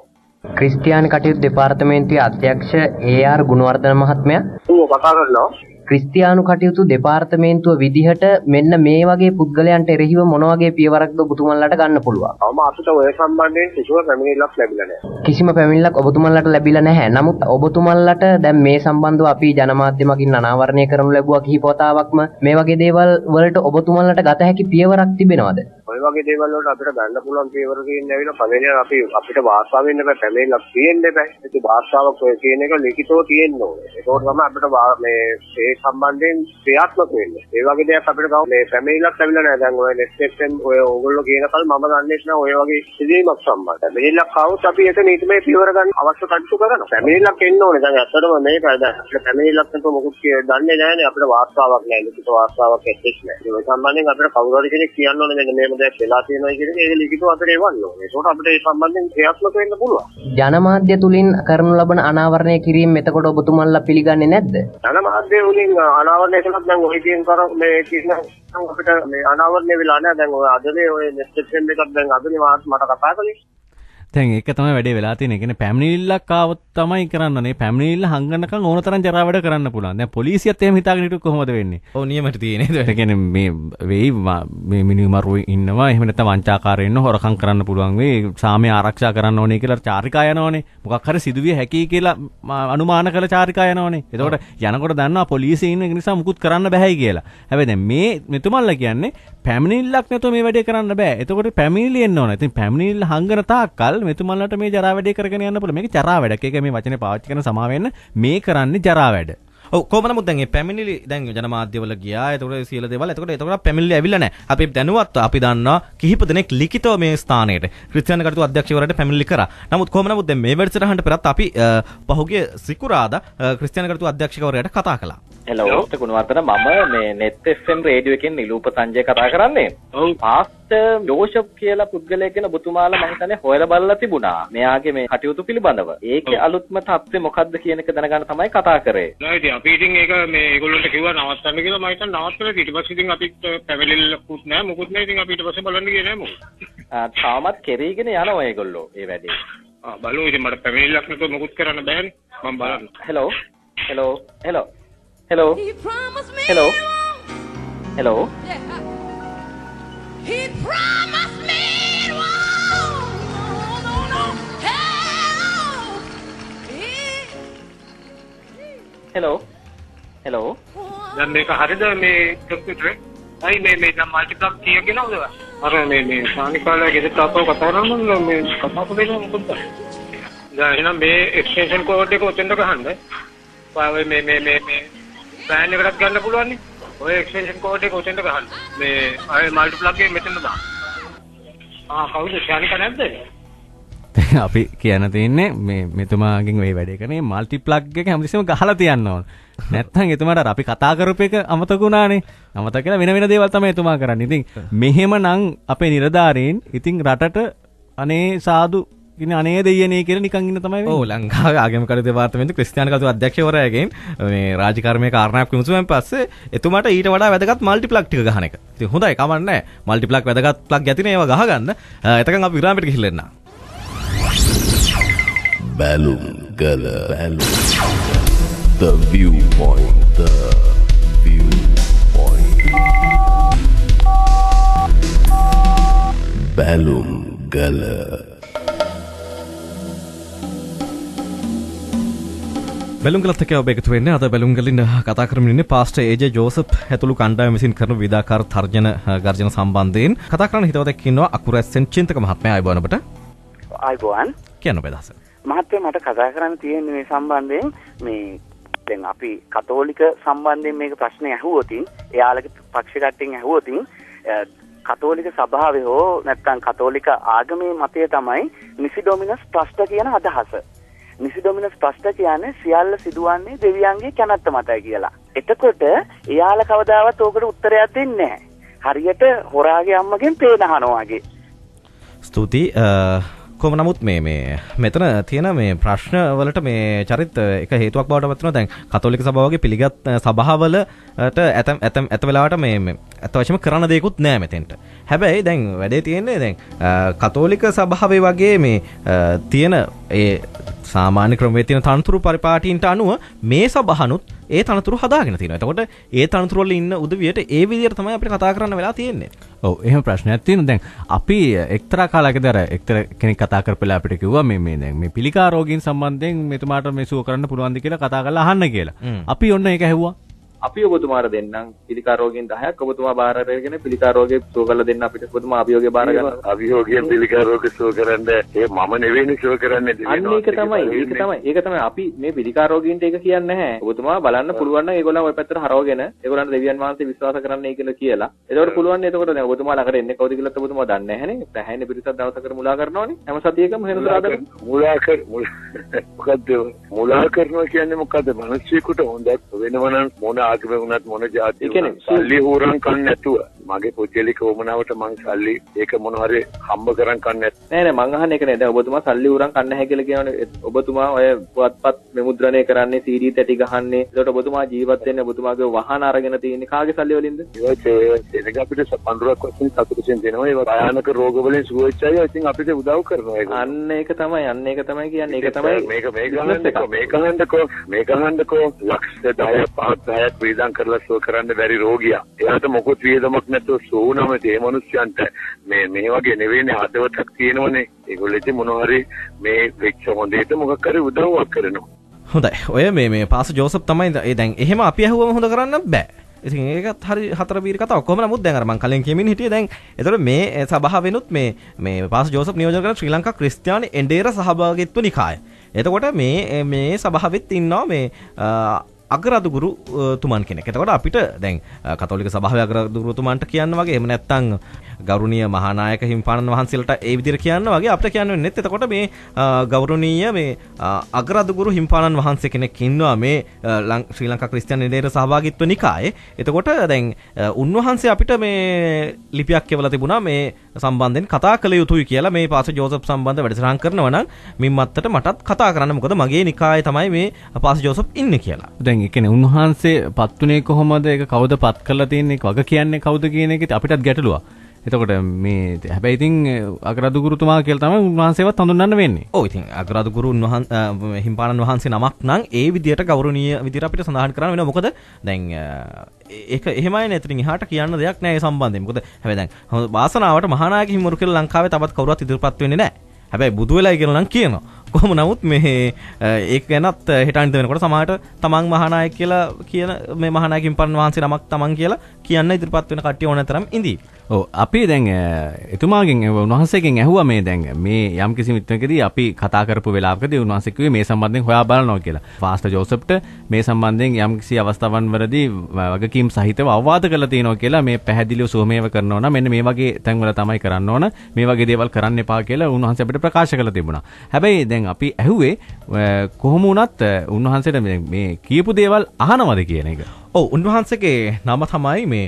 ක්‍රිස්තියානි කටයුතු දෙපාර්තමේන්තුවේ අධ්‍යක්ෂ AR ගුණවර්ධන මහත්මයා. ඔව් කතා කරනවා. ක්‍රිස්තියානු කටයුතු දෙපාර්තමේන්තුව විදිහට මෙන්න මේ වගේ පුද්ගලයන්ට එරෙහිව මොන වගේ පියවරක්ද ඔබතුමන්ලට ගන්න පුළුවන්? අපිට ඔය සම්බන්ධයෙන් කිසිම පැමිණිල්ලක් ලැබිලා නැහැ. කිසිම පැමිණිල්ලක් ඔබතුමන්ලට ලැබිලා නැහැ. නමුත් ඔබතුමන්ලට දැන් මේ සම්බන්ධව අපි ජනමාධ්‍ය මගින් අනාවරණය කරනු ලැබුවා කිහිප වතාවක්ම මේ වගේ දේවල් වලට ඔබතුමන්ලට ගත හැකි පියවරක් තිබෙනවද? ඔය වගේ දේවල් වලට අපිට ගන්න පුළුවන් පියවර කියන්නේ ඇවිල්ලා පළවෙනි අපිට වාස්තාව වෙන්න බෑ, පැමිණිල්ලක් තියෙන්න බෑ. ඒක වාස්තාවක් ඔය කියන එක ලිඛිතව තියෙන්න ඕනේ. ඒකෝට තමයි අපිට මේ සම්බන්ධයෙන් ක්‍රියාත්මක වෙන්නේ. ඒ වගේ දෙයක් අපිට ගාව මේ පැමිණිල්ලක් ලැබිලා නැහැ. දැන් ඔය නෙස්ටෙක්ෂන් ඔය ඕගොල්ලෝ කියන කල් මම දන්නේ නැහැ ඔය වගේ සිදුවීමක් සම්බන්ධ. පැමිණිල්ලක් ආවොත් අපි ඒක නීතිමය පියවර ගන්න අවශ්‍ය කටයුතු කරනවා. පැමිණිල්ලක් එන්න ඕනේ. දැන් ඇත්තටම මේක දැන් අපිට පැමිණිල්ලක් නැතුව මොකුත් දන්නේ නැහැනේ. අපිට වාස්තාවක් නැහැ. ලිඛිත වාස්තාවක් ඇත්තෙත් නැහැ. ඒ සම්බන්ධයෙන් අපිට කවුරු හරි කෙනෙක් කියන්න ඕනේ මෙන්න මේම දෙයක් වෙලා තියෙනවා කියන එක. ඒක ලිඛිතව අපිට එවන්න ඕනේ. ඒකට අපිට ඒ සම්බන්ධයෙන් ක්‍රියාත්මක වෙන්න පුළුවන්. ජනමාධ්‍ය තුලින් කරනු ලබන අනාවරණය කිරීම එතකොට ඔබතුමන්ලා පිළිගන්නේ නැද්ද? ජනමාධ්‍ය වලින් අනාවරණය කළත් දැන් ඔය කියන කර මේ කියන අපිට මේ අනාවරණය වෙලා නැහැ. දැන් ඔය අදනේ ඔය නෙස්ටෙක්ෂන් එකක් දැන් අදනේ මට කතා කළේ. දැන් ඒක තමයි වැඩේ වෙලා තියෙන්නේ. කියන්නේ පැමිණිල්ලක් ආවොත් තමයි කරන්නනේ. පැමිණිල්ල හංගනකම් ඕන තරම් ජරා වැඩ කරන්න පුළුවන්. දැන් පොලිසියත් එහෙම හිතාගෙන හිටු කොහොමද වෙන්නේ? ඔව් නියමට තියෙන්නේ. ඒ කියන්නේ මේ වෙයි මේ මිනිමරු ඉන්නවා. එහෙම නැත්නම් වංචාකාරයෝ ඉන්නවා. හොරකම් කරන්න පුළුවන් වෙයි. සාමය ආරක්ෂා කරන්න ඕනේ කියලා චාරිකා යනවනේ. මොකක් හරි සිදුවිය හැකියි කියලා අනුමාන කළ චාරිකා යනවනේ. එතකොට යනකොට දන්නවා පොලිසිය ඉන්න නිසා මුකුත් කරන්න බෑයි කියලා. හැබැයි දැන් මේ මෙතුමන්ලා කියන්නේ පැමිණිල්ලක් නැතුව මේ වැඩේ කරන්න බෑ. එතකොට පැමිණිලි එන්න ඕන. ඉතින් පැමිණිල්ල හංගන තාක්කල් මෙතුමන්ලට මේ ජරා වැඩේ කරගෙන යන්න පුළුවන්. මේක ජරා වැඩක්. ඒක මේ වචනේ පාවිච්චි කරන සමා වෙන්න මේ කරන්නේ ජරා වැඩ. ඔව් කොහොම නමුත් දැන් මේ පැමිණිලි දැන් ජනමාධ්‍යවල ගියා. ඒතකොට සියලු දේවල්. ඒතකොට පැමිණිලි ඇවිල්ලා නැහැ. අපි දැනුවත් අපි දන්නවා කිහිප දෙනෙක් ලිඛිතව මේ ස්ථානයට ක්‍රිස්තියානි කටයුතු අධ්‍යක්ෂකවරයාට පැමිණිලි කරා. නමුත් කොහොම නමුත් දැන් මේ වැඩසටහනට පෙරත් අපි පහුගිය සිකුරාදා ක්‍රිස්තියානි කටයුතු අධ්‍යක්ෂකවරයාට කතා කළා. හෙලෝ ගුණවර්ධන මම මේ net fm රේඩියෝ එකෙන් නිලූප සංජය කතා කරන්නේ. ඔව් පාස්ටර් ජෝෂප් කියලා පුද්ගලයෙක් ගැන ඔබතුමාලා මම හිතන්නේ හොයලා බලලා තිබුණා. මෙයාගේ මේ කටයුතු පිළිබඳව. ඒකේ අලුත්ම තත්ත්වය මොකක්ද කියන එක දැනගන්න තමයි කතා කරේ. නෑ ඉතින් අපි ඉතින් ඒක මේ ඒගොල්ලන්ට කිව්වා නවත්තන්න කියලා මම හිතන්නේ නවත්තලා ඊට පස්සේ ඉතින් අපිත් පැමිණිල්ලකුත් නෑ මොකුත් නෑ ඉතින් අපි ඊට පස්සේ බලන්න ගියේ නෑ මොකද. තාමත් කෙරීගෙන යනවා ඒගොල්ලෝ ඒ වැඩේ. බලමු ඉතින් මට පැමිණිල්ලක් නැතුව මොකුත් කරන්න බෑනේ. මම බලන්න. Hello hello hello Hello. Hello. Hello. He promised me. Hello. Hello. දැන් මේක හරිද මේ කම්පියුටර්? අයි මේ දැන් මල්ටිප්ලක් කීයගෙන නේද? අර මේ සානිකාලා ගෙදරට ආපහු කතා කරනවා මේ කතා කරන්නේ මොකද? දැන් එහෙනම් මේ එක්ස්ටෙන්ෂන් කෝඩ් එක ඔතෙන්ද ගහන්න. ඔය මේ ප්ලෑන් එකකට ගන්න පුළුවන් නේ. ඔය එක්ස්ටෙන්ෂන් කෝඩ් එක ඔතෙන්ද ගහන්න. මේ අය මල්ටිප්ලක් එක මෙතන දාන්න. කවුද ශානිකා නැද්ද? අපි කියන්න තියෙන්නේ මේ මෙතුමාගෙන් මේ වැඩේ කරන්නේ මල්ටිප්ලග් එක හැමතිස්සෙම ගහලා තියන්න ඕන. නැත්තම් එතුමාට අපි කතා කරපු එක අමතක වුණානේ. අමතක කියලා වෙන දේවල් තමයි එතුමා කරන්නේ. ඉතින් මෙහෙමනම් අපේ නිලධාරීන් ඉතින් රටට අනේ සාදු ඉතින් අනේ දෙයියනේ කියලා නිකන් ඉන්න තමයි වෙන්නේ. ඔව් ලංකාවේ ආගමික කටයුතු දෙපාර්තමේන්තුවේ ක්‍රිස්තියානි කටයුතු අධ්‍යක්ෂකවරයාගෙන් මේ රාජකාරිමේ කාරණාවක් විමසුවෙන් පස්සේ එතුමාට ඊට වඩා වැදගත් මල්ටිප්ලග් ටික ගහන එක. ඉතින් හොඳයි කමක් නැහැ. මල්ටිප්ලග් වැදගත් ප්ලග් යතිනේ ඒවා ගහගන්න. එතකන් අපි විරාමයට ගිහිල්ලා එන්න. Balloon Gala. The viewpoint. Balloon Gala. බැලුම්ගලත් එක්ක ඔබ එකතු වෙන්නේ. අද බැලුම්ගලින් කතා කරමින් ඉන්නේ පාස්ටර් ඒජේ ජෝසප් ඇතුළු කණ්ඩායම විසින් කරන විවිධාකාර තර්ජන ගර්ජන සම්බන්ධයෙන් කතා කරන්න හිතවතෙක් ඉන්නවා අකුරැස්සෙන් චින්තක මහත්මයා. ආයුබෝවන් ඔබට. ආයිබෝවන්. කියන්න ඔබේ අදහස. මහත්තයා මට කතා කරන්න තියෙන මේ සම්බන්ධයෙන් මේ දැන් අපි කතෝලික සම්බන්ධයෙන් මේක ප්‍රශ්නේ ඇහුවොතින් එයාලගේ පක්ෂ කට්ටියන් ඇහුවොතින් කතෝලික සභාවේ හෝ නැත්නම් කතෝලික ආගමේ මතය තමයි නිසිඩොමිනස් ප්‍රස්ත කියන අදහස. නිසිඩොමිනස් ප්‍රස්ත කියන්නේ සියල්ල සිදුවන්නේ දෙවියන්ගේ කැමැත්ත මතයි කියලා. එතකොට එයාලා කවදාවත් ඕකට උත්තරයක් දෙන්නේ නැහැ. හරියට හොරාගේ අම්මගෙන් පේන අහනවා වගේ. ස්තුතියි. කොහොම නමුත් මේ මෙතන තියෙන මේ ප්‍රශ්න වලට මේ චරිත එක හේතුවක් බවට පත් වෙනවා. දැන් කතෝලික සභාව වගේ පිළිගත් සභාවලට ඇත වෙලාවට මේ අත වශයෙන්ම කරන්න දෙයක්වත් නැහැ මෙතෙන්ට. හැබැයි දැන් වැඩේ තියෙන්නේ දැන් කතෝලික සභාවේ වගේ මේ තියෙන ඒ සාමාන්‍ය ක්‍රමයේ තියෙන තනතුරු පරිපාටීන්ට අනුව මේ සභානුත් ඒ තනතුරු හදාගෙන තියෙනවා. එතකොට ඒ තනතුරු වල ඉන්න උදවියට ඒ විදිහට තමයි අපිට කතා කරන්න වෙලා තියෙන්නේ. ඔව් එහෙම ප්‍රශ්නයක් තියෙනවා. දැන් අපි එක්තරා කාලයකදී අර එක්තර කෙනෙක් කතා කරපෙලා අපිට කිව්වා මේ දැන් මේ පිළිකා රෝගීන් සම්බන්ධයෙන් මෙතුමාට මේ සුව කරන්න පුළුවන්ද කියලා කතා කරලා අහන්න කියලා. අපි ඔන්න ඒක ඇහුවා. අපි ඔබතුමාට දෙන්නම් පිළිකා රෝගීන් 10ක් ඔබතුමා බාර අරගෙන පිළිකා රෝගේ සුව කරලා දෙන්න අපිට ඔබතුමා අභියෝගය බාර ගන්න. අභියෝගයෙන් පිළිකා රෝගේ සුව කරන්න ඒ මම නෙවෙයිනේ සුව කරන්නේ දෙවියන්. ඒක තමයි අපි මේ පිළිකා රෝගීන්ට ඒක කියන්නේ නැහැ. ඔබතුමා බලන්න පුළුවන් නම් ඒගොල්ලන් ওই පැත්තට හරවගෙන ඒගොල්ලන්ට දෙවියන් වහන්සේ විශ්වාස කරන්නයි කියලා කියලා. එතකොට පුළුවන් නේ. එතකොට දැන් ඔබතුමා ළඟට එන්නේ කවුද කියලා ඔබතුමා දන්නේ නැහැ නේ. පැහැෙන්නේ පිරිසක් දවසකට මුලා කරනවනේ. හැම සතියකම වෙනසාරද මුලා කරනවා කියන්නේ මොකද්ද? මිනිස්සුෙකුට හොඳක් වෙනවනම් මොන ආගමේ වුණත් මොන ජාතිය වුණත් සල්ලි හොරන් කන්නේ නැතුව මගේ පුජ්‍යලික වමනාවට මං සල්ලි ඒක මොන හරි හම්බ කරන් කන්නේ නෑ මං අහන්නේ ඒක නෑ. දැන් ඔබතුමා සල්ලි හොරන් කන්නේ නැහැ කියලා කියනවනේ. ඔබතුමා ඔය පුවත්පත් මෙමුද්‍රණය කරන්නේ CD තැටි ගහන්නේ. ඒකට ඔබතුමා ජීවත් වෙන්නේ ඔබතුමාගේ වාහන අරගෙන තියෙන්නේ කාගේ සල්ලි වලින්ද? ඒක අපිට පඳුරක් වශයෙන් සතුටුෙන් දෙනවා. ඒ භයානක රෝග වලින් සුවච්චය ඉතින් අපිට උදව් කරනවා ඒක. අන්න ඒක තමයි කියන්නේ. ඒක තමයි මේක ගන්නකො ලක්ෂ 10ක් 5ක් වේදන් කරලා සුව කරන්න බැරි රෝගියා. එයාට මොකොත් වේදමක් නැතුව සෝනම මේ මිනිස්යන්ට මේ වගේ නෙවෙයිනේ හදවතක් තියෙනවනේ. ඒගොල්ලෝ ඉතින් මොනවා හරි මේ වෙච්ච හොඳේට මොකක් හරි උදව්වක් කරනවා. හොඳයි. ඔය මේ පාස ජෝසප් තමයි දැන් එහෙම අපි අහුවම හොඳ කරන්න බෑ. ඉතින් ඒකත් හරි හතර බීර කතාවක්. කොහොම නමුත් දැන් අර මං කලින් කියමින් හිටියේ දැන් ඒතර මේ සභාවෙනුත් මේ පාස ජෝසප් නියෝජනය කරන ශ්‍රී ලංකා ක්‍රිස්තියානි එන්ඩේර සහභාගීත්ව නිකාය. එතකොට මේ සභාවෙත් ඉන්නවා මේ අගරාදුගුරු තුමන් කෙනෙක්. එතකොට අපිට දැන් කතෝලික සභාවේ අගරාදුගුරු තුමන්ට කියන්න වගේ එහෙම නැත්නම් ගෞරවනීය මහානායක හිමිපාණන් වහන්සේලට ඒ විදිහට කියන්න වගේ අපිට කියන්න වෙන්නේ නැත්. එතකොට මේ ගෞරවනීය මේ අගරාදුගුරු හිමිපාණන් වහන්සේ කෙනෙක් ඉන්නවා මේ ශ්‍රී ලංකා ක්‍රිස්තියානි එන්ඩේර සහභාගීත්ව නිකායේ. එතකොට දැන් උන්වහන්සේ අපිට මේ ලිපියක් කියවලා තිබුණා මේ සම්බන්ධයෙන් කතා කළ යුතුයි කියලා. මේ පාස ජෝසප් සම්බන්ධ වැඩසටහන් කරනවා නම් මින්මත්තට මටත් කතා කරන්න. මොකද මගේ නිකායේ තමයි මේ පාස ජෝසප් ඉන්නේ කියලා. දැන් ඒ කියන්නේ උන්වහන්සේ පත්ුනේ කොහොමද? ඒක කවුද පත් කරලා තියෙන්නේ? වග කියන්නේ කවුද කියන එක අපිටත් ගැටලුවක්. එතකොට මේ හැබැයි ඉතින් අගරාදුගුරුතුමා කියලා තමයි උන්වහන්සේවත් හඳුන්වන්න වෙන්නේ. ඔව් ඉතින් අගරාදුගුරු හිමිපාණන් වහන්සේ නමක් නම් ඒ විදියට ගෞරවනීය විදියට අපිට සඳහන් කරන්න වෙනවා. මොකද දැන් ඒක එහෙමයි නේ. ඉතින් එහාට කියන්න දෙයක් නැහැ ඒ සම්බන්ධයෙන්. මොකද හැබැයි දැන් වාසනාවට මහානායක හිමිවරු කියලා ලංකාවේ තවත් කවුරුත් ඉදිරිපත් වෙන්නේ නැහැ. හැබැයි බුදු වෙලයි කියලා නම් කියනවා. කොහොම නමුත් මේ ඒක ගැනත් හෙට අනිත් වෙනකොට සමහරට තමන් මහානායක කියලා කියන මේ මහානායක හිමිපාණන් වහන්සේ නමක් තමන් කියලා කියන්න ඉදිරිපත් වෙන කට්ටිය ඕන තරම් ඉඳී. ඔව් අපි දැන් එතුමාගෙන් උන්වහන්සේගෙන් ඇහුවා මේ දැන් මේ යම් කිසි මිත්‍රකදී අපි කතා කරපු වෙලාවකදී උන්වහන්සේ කිව්වේ මේ සම්බන්ධයෙන් හොයා බලනවා කියලා. පාස්ටර් ජෝසප්ට මේ සම්බන්ධයෙන් යම් කිසි අවස්ථාවන් වලදී වගකීම් සහිතව අවවාද කරලා තියෙනවා කියලා. මේ පැහැදිලිව සුවමේව කරනවා නම් මෙන්න මේ වගේ තැන්වල තමයි කරන්න ඕන. මේ වගේ දේවල් කරන්න එපා කියලා උන්වහන්සේ අපිට ප්‍රකාශ කරලා තිබුණා. හැබැයි දැන් අපි ඇහුවේ කොහොම වුණත් උන්වහන්සේට මේ කියපු දේවල් අහනවද කියන එක. ඔව් උන්වහන්සේගේ නම තමයි මේ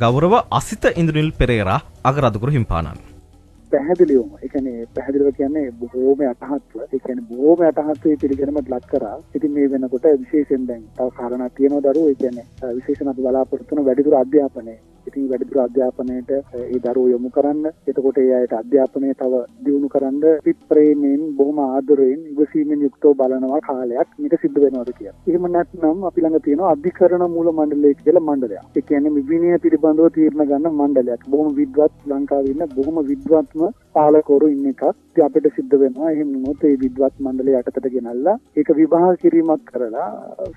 ගෞරව අසිත ඉන්ද්‍රනිල් පෙරේරා අගරාදුගුරු හිමිපාණන්. පැහැදිලිවම ඒ කියන්නේ පැහැදිලිව කියන්නේ බොහෝම යටහත්ව ඒ කියන්නේ බොහෝම යටහත්ව පිළිගැනීමට ලක් කරා. ඉතින් මේ වෙනකොට විශේෂයෙන් දැන් තව කාරණා තියෙනවා දරුවෝ ඒ කියන්නේ විශේෂයෙන් අපි බලාපොරොත්තු වෙන වැඩිදුර අධ්‍යාපනය. ඉතින් වැඩිදුර අධ්‍යාපනයට ඒ දරුවෝ යොමු කරන්න. එතකොට ඒ අයට අධ්‍යාපනය තව දියුණු කරන්න ප්‍රේමයෙන් බොහොම ආදරයෙන් ඉවසීමෙන් යුක්තව බලනවා කාලයක් මේක සිද්ධ වෙනවද කියලා. එහෙම නැත්නම් අපි ළඟ තියෙනවා අධිකරණ මූල මණ්ඩලය කියලා මණ්ඩලයක්. ඒ කියන්නේ විනය පිළිබඳව තීරණ ගන්න මණ්ඩලයක්. බොහොම විද්වත් ලංකාවේ ඉන්න බොහොම විද්වත්ම පාලකවරු ඉන්න එකක්. ඉතින් අපිට සිද්ධ වෙනවා එහෙම වුණොත් ඒ විද්වත් මණ්ඩලය යටතට ගෙනල්ලා ඒක විභාග කිරීමක් කරලා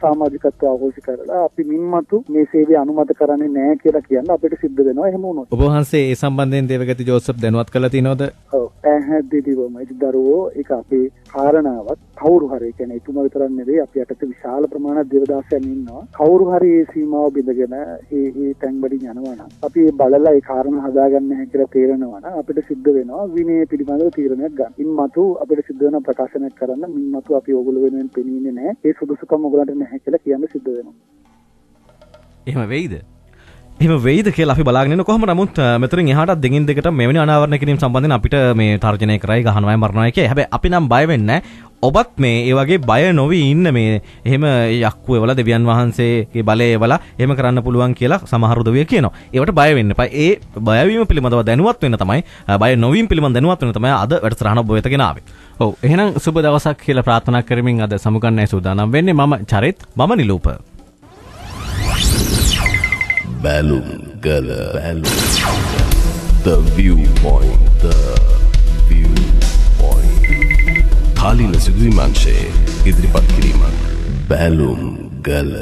සමාජිකත්වය අවශ්‍ය කරලා අපි මින්මතු මේ සේවය අනුමත කරන්නේ නැහැ කියලා කියන්න අපිට සිද්ධ වෙනවා එහෙම වුණොත්. ඔබ වහන්සේ ඒ සම්බන්ධයෙන් දේවගති ජෝසප් දැනුවත් කළා තියෙනවද? ඔව් පැහැදිලිවම ඒ දරුවෝ ඒක අපේ කාරණාවක් කවුරු හරි කියන්නේ එතුමා විතරක් නෙවෙයි අපි යටතේ විශාල ප්‍රමාණයක් දේවදාසයන් ඉන්නවා. කවුරු හරි මේ සීමාව බිඳගෙන ඒ තැන් වලින් යනවා නම් අපි මේ බලලා ඒ කාරණා හදාගන්න නැහැ කියලා තේරෙනවා නම් අපිට සිද්ධ වෙනවා විනය පිළිබඳව තීරණයක් ගන්න. ඉන්මතු අපිට සිද්ධ වෙන ප්‍රකාශනයක් කරන්න මින්මතු අපි ඕගොල්ලෝ වෙනුවෙන් පෙනීන්නේ නැහැ. ඒ සුදුසුකම් ඕගොල්ලන්ට නැහැ කියලා කියන්න සිද්ධ වෙනවා. එහෙම වෙයිද? එහෙම වෙයිද කියලා අපි බලාගෙන ඉන්න කොහොම නමුත් මෙතනින් එහාට දෙකින් දෙකට මෙවැනි අනාවරණ කිරීම සම්බන්ධයෙන් අපිට මේ තර්ජනය කරයි ගහනවායි මරනවායි කිය. හැබැයි අපි නම් බය වෙන්නේ නැහැ. ඔබත් මේ ඒ වගේ බය නොවි ඉන්න මේ එහෙම යක්කු එවලා දෙවියන් වහන්සේගේ බලය එවලා එහෙම කරන්න පුළුවන් කියලා සමහර උදවිය කියනවා. ඒවට බය වෙන්න එපා. ඒ බය වීම පිළිබඳව දැනුවත් වෙන්න තමයි බය නොවීම පිළිබඳව දැනුවත් වෙන්න තමයි අද වැඩසටහන ඔබ වෙත ගෙනාවේ. ඔව් එහෙනම් සුබ දවසක් කියලා ප්‍රාර්ථනා කරමින් අද සමුගන්නයි සූදානම් වෙන්නේ. මම චරිත්, මම නිලූප. බැලුම් ගල The Viewpoint. කාලීන සිදුවීම් අංශයේ ඉදිරිපත් කිරීමක්. බැලුම් ගල